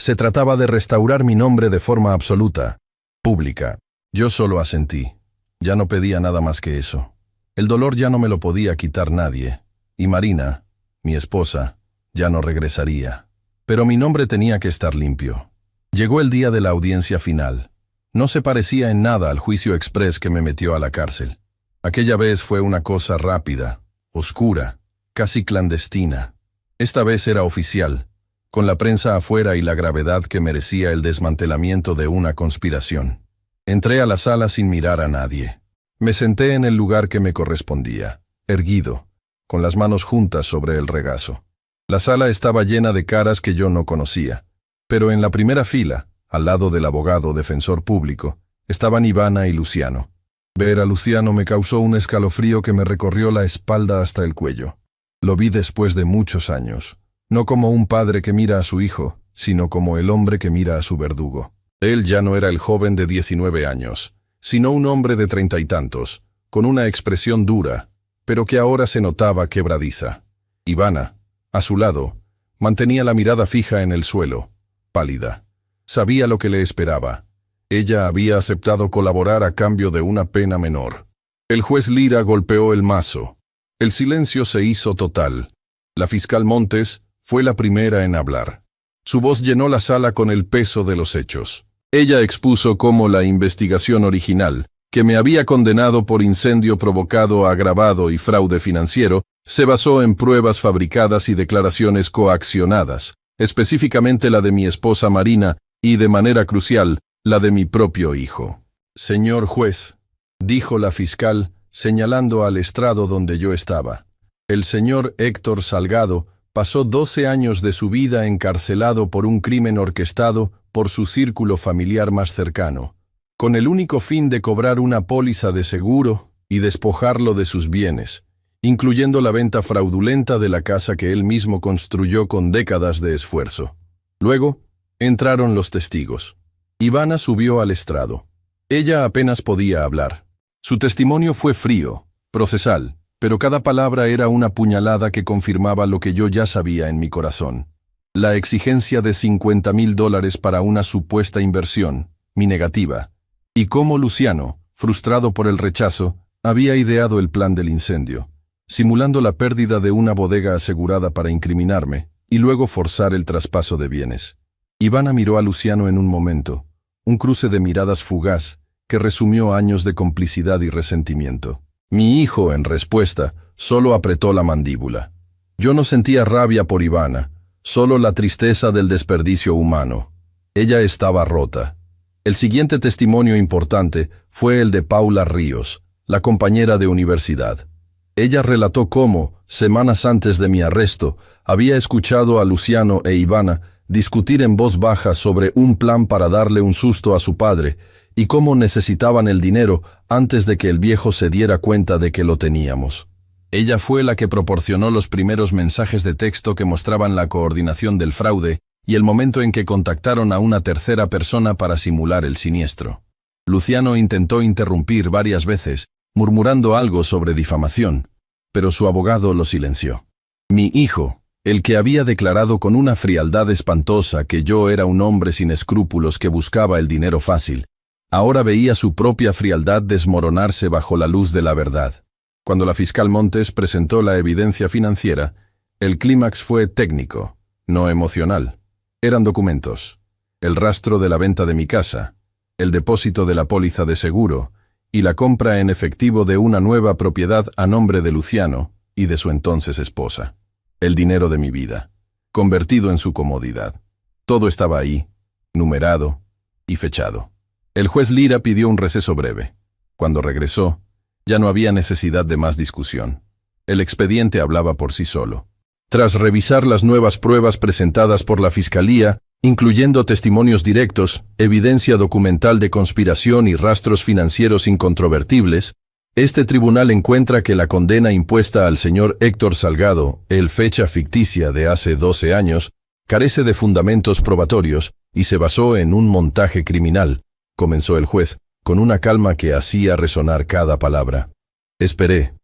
Se trataba de restaurar mi nombre de forma absoluta, pública. Yo solo asentí. Ya no pedía nada más que eso. El dolor ya no me lo podía quitar nadie, y Marina, mi esposa, ya no regresaría. Pero mi nombre tenía que estar limpio. Llegó el día de la audiencia final. No se parecía en nada al juicio exprés que me metió a la cárcel. Aquella vez fue una cosa rápida, oscura, casi clandestina. Esta vez era oficial, con la prensa afuera y la gravedad que merecía el desmantelamiento de una conspiración. Entré a la sala sin mirar a nadie. Me senté en el lugar que me correspondía, erguido, con las manos juntas sobre el regazo. La sala estaba llena de caras que yo no conocía, pero en la primera fila, al lado del abogado defensor público, estaban Ivana y Luciano. Ver a Luciano me causó un escalofrío que me recorrió la espalda hasta el cuello. Lo vi después de muchos años, no como un padre que mira a su hijo, sino como el hombre que mira a su verdugo. Él ya no era el joven de 19 años, sino un hombre de 30 y tantos, con una expresión dura, pero que ahora se notaba quebradiza. Ivana, a su lado, mantenía la mirada fija en el suelo, pálida. Sabía lo que le esperaba. Ella había aceptado colaborar a cambio de una pena menor. El juez Lira golpeó el mazo. El silencio se hizo total. La fiscal Montes fue la primera en hablar. Su voz llenó la sala con el peso de los hechos. Ella expuso cómo la investigación original, que me había condenado por incendio provocado, agravado y fraude financiero, se basó en pruebas fabricadas y declaraciones coaccionadas, específicamente la de mi esposa Marina y, de manera crucial, la de mi propio hijo. Señor juez, dijo la fiscal, señalando al estrado donde yo estaba, el señor Héctor Salgado pasó 12 años de su vida encarcelado por un crimen orquestado por su círculo familiar más cercano, con el único fin de cobrar una póliza de seguro y despojarlo de sus bienes, incluyendo la venta fraudulenta de la casa que él mismo construyó con décadas de esfuerzo. Luego, entraron los testigos. Ivana subió al estrado. Ella apenas podía hablar. Su testimonio fue frío, procesal, pero cada palabra era una puñalada que confirmaba lo que yo ya sabía en mi corazón. la exigencia de $50,000 para una supuesta inversión, mi negativa, y cómo Luciano, frustrado por el rechazo, había ideado el plan del incendio, simulando la pérdida de una bodega asegurada para incriminarme y luego forzar el traspaso de bienes. Ivana miró a Luciano en un momento, un cruce de miradas fugaz que resumió años de complicidad y resentimiento. Mi hijo, en respuesta, solo apretó la mandíbula. Yo no sentía rabia por Ivana, solo la tristeza del desperdicio humano. Ella estaba rota. El siguiente testimonio importante fue el de Paula Ríos, la compañera de universidad. Ella relató cómo, semanas antes de mi arresto, había escuchado a Luciano e Ivana discutir en voz baja sobre un plan para darle un susto a su padre y cómo necesitaban el dinero antes de que el viejo se diera cuenta de que lo teníamos. Ella fue la que proporcionó los primeros mensajes de texto que mostraban la coordinación del fraude y el momento en que contactaron a una tercera persona para simular el siniestro. Luciano intentó interrumpir varias veces, murmurando algo sobre difamación, pero su abogado lo silenció. Mi hijo, el que había declarado con una frialdad espantosa que yo era un hombre sin escrúpulos que buscaba el dinero fácil, ahora veía su propia frialdad desmoronarse bajo la luz de la verdad. Cuando la fiscal Montes presentó la evidencia financiera, el clímax fue técnico, no emocional. Eran documentos, el rastro de la venta de mi casa, el depósito de la póliza de seguro y la compra en efectivo de una nueva propiedad a nombre de Luciano y de su entonces esposa. El dinero de mi vida, convertido en su comodidad. Todo estaba ahí, numerado y fechado. El juez Lira pidió un receso breve. Cuando regresó, ya no había necesidad de más discusión. El expediente hablaba por sí solo. Tras revisar las nuevas pruebas presentadas por la Fiscalía, incluyendo testimonios directos, evidencia documental de conspiración y rastros financieros incontrovertibles, este tribunal encuentra que la condena impuesta al señor Héctor Salgado, el fecha ficticia de hace 12 años, carece de fundamentos probatorios y se basó en un montaje criminal, comenzó el juez, con una calma que hacía resonar cada palabra. Esperé.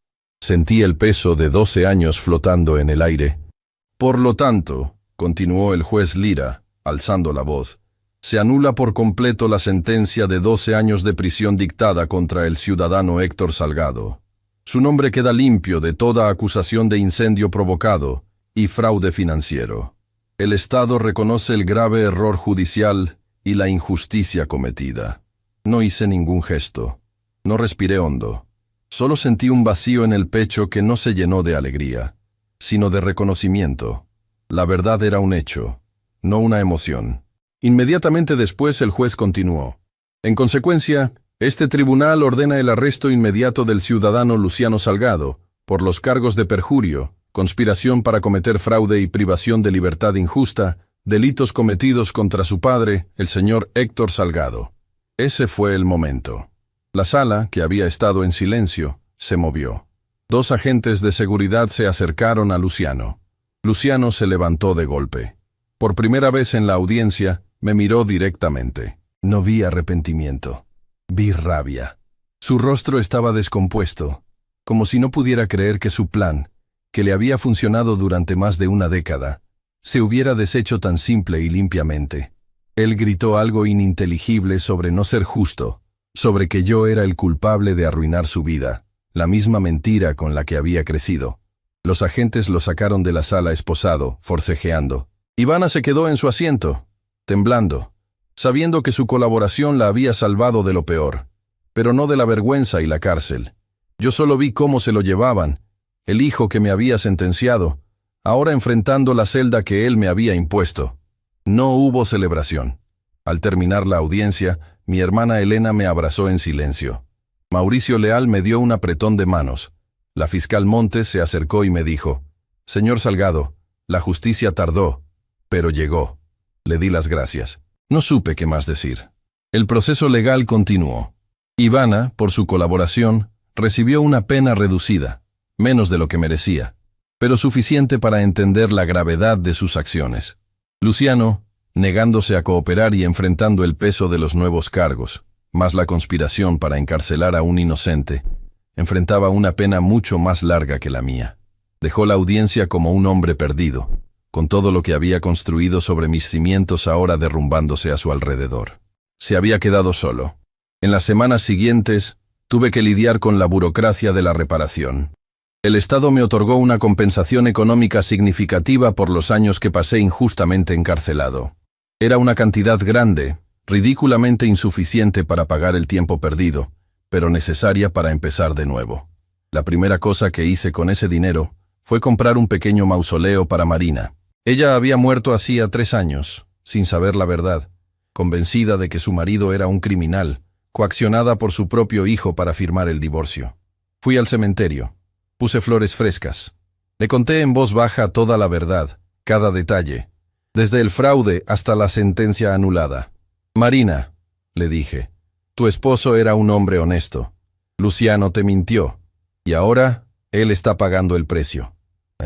Sentí el peso de 12 años flotando en el aire. Por lo tanto, continuó el juez Lira, alzando la voz, se anula por completo la sentencia de 12 años de prisión dictada contra el ciudadano Héctor Salgado. Su nombre queda limpio de toda acusación de incendio provocado y fraude financiero. El Estado reconoce el grave error judicial y la injusticia cometida. No hice ningún gesto. No respiré hondo. Solo sentí un vacío en el pecho que no se llenó de alegría, sino de reconocimiento. La verdad era un hecho, no una emoción. Inmediatamente después el juez continuó. En consecuencia, este tribunal ordena el arresto inmediato del ciudadano Luciano Salgado, por los cargos de perjurio, conspiración para cometer fraude y privación de libertad injusta, delitos cometidos contra su padre, el señor Héctor Salgado. Ese fue el momento. La sala, que había estado en silencio, se movió. 2 agentes de seguridad se acercaron a Luciano. Luciano se levantó de golpe. Por primera vez en la audiencia, me miró directamente. No vi arrepentimiento. Vi rabia. Su rostro estaba descompuesto, como si no pudiera creer que su plan, que le había funcionado durante más de una década, se hubiera deshecho tan simple y limpiamente. Él gritó algo ininteligible sobre no ser justo, sobre que yo era el culpable de arruinar su vida, la misma mentira con la que había crecido. Los agentes lo sacaron de la sala esposado, forcejeando. Ivana se quedó en su asiento, temblando, sabiendo que su colaboración la había salvado de lo peor, pero no de la vergüenza y la cárcel. Yo solo vi cómo se lo llevaban, el hijo que me había sentenciado, ahora enfrentando la celda que él me había impuesto. No hubo celebración. Al terminar la audiencia, mi hermana Elena me abrazó en silencio. Mauricio Leal me dio un apretón de manos. La fiscal Montes se acercó y me dijo, «Señor Salgado, la justicia tardó, pero llegó». Le di las gracias. No supe qué más decir. El proceso legal continuó. Ivana, por su colaboración, recibió una pena reducida, menos de lo que merecía, pero suficiente para entender la gravedad de sus acciones. Luciano, negándose a cooperar y enfrentando el peso de los nuevos cargos, más la conspiración para encarcelar a un inocente, enfrentaba una pena mucho más larga que la mía. Dejó la audiencia como un hombre perdido, con todo lo que había construido sobre mis cimientos ahora derrumbándose a su alrededor. Se había quedado solo. En las semanas siguientes, tuve que lidiar con la burocracia de la reparación. El Estado me otorgó una compensación económica significativa por los años que pasé injustamente encarcelado. Era una cantidad grande, ridículamente insuficiente para pagar el tiempo perdido, pero necesaria para empezar de nuevo. La primera cosa que hice con ese dinero fue comprar un pequeño mausoleo para Marina. Ella había muerto hacía 3 años, sin saber la verdad, convencida de que su marido era un criminal, coaccionada por su propio hijo para firmar el divorcio. Fui al cementerio. Puse flores frescas. Le conté en voz baja toda la verdad, cada detalle, desde el fraude hasta la sentencia anulada. Marina, le dije, tu esposo era un hombre honesto. Luciano te mintió, y ahora él está pagando el precio.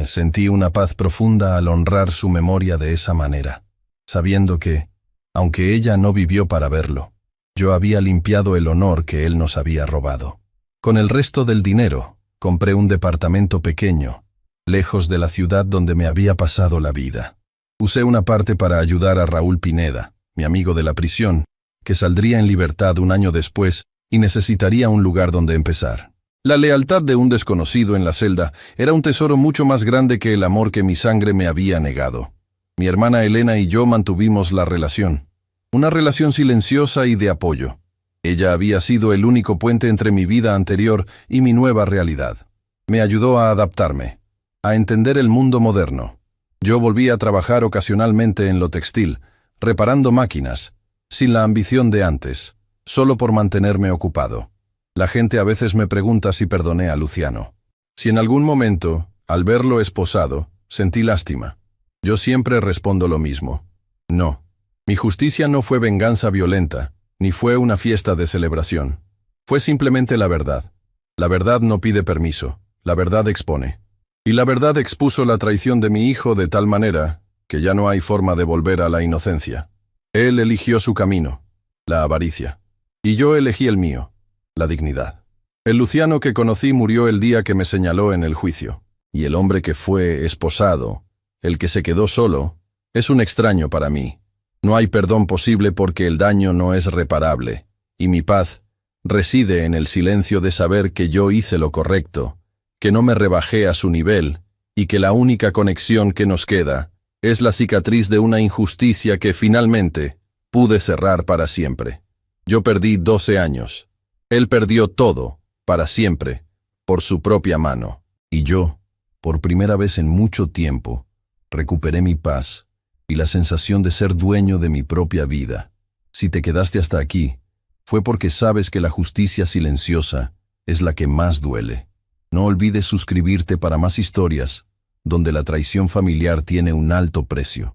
Sentí una paz profunda al honrar su memoria de esa manera, sabiendo que, aunque ella no vivió para verlo, yo había limpiado el honor que él nos había robado. Con el resto del dinero, compré un departamento pequeño, lejos de la ciudad donde me había pasado la vida. Usé una parte para ayudar a Raúl Pineda, mi amigo de la prisión, que saldría en libertad un año después y necesitaría un lugar donde empezar. La lealtad de un desconocido en la celda era un tesoro mucho más grande que el amor que mi sangre me había negado. Mi hermana Elena y yo mantuvimos la relación, una relación silenciosa y de apoyo. Ella había sido el único puente entre mi vida anterior y mi nueva realidad. Me ayudó a adaptarme, a entender el mundo moderno. Yo volví a trabajar ocasionalmente en lo textil, reparando máquinas, sin la ambición de antes, solo por mantenerme ocupado. La gente a veces me pregunta si perdoné a Luciano. Si en algún momento, al verlo esposado, sentí lástima. Yo siempre respondo lo mismo. No. Mi justicia no fue venganza violenta, ni fue una fiesta de celebración. Fue simplemente la verdad. La verdad no pide permiso, la verdad expone. Y la verdad expuso la traición de mi hijo de tal manera que ya no hay forma de volver a la inocencia. Él eligió su camino, la avaricia. Y yo elegí el mío, la dignidad. El Luciano que conocí murió el día que me señaló en el juicio. Y el hombre que fue esposado, el que se quedó solo, es un extraño para mí. No hay perdón posible porque el daño no es reparable, y mi paz reside en el silencio de saber que yo hice lo correcto, que no me rebajé a su nivel, y que la única conexión que nos queda es la cicatriz de una injusticia que finalmente pude cerrar para siempre. Yo perdí 12 años. Él perdió todo, para siempre, por su propia mano. Y yo, por primera vez en mucho tiempo, recuperé mi paz y la sensación de ser dueño de mi propia vida. Si te quedaste hasta aquí, fue porque sabes que la justicia silenciosa es la que más duele. No olvides suscribirte para más historias, donde la traición familiar tiene un alto precio.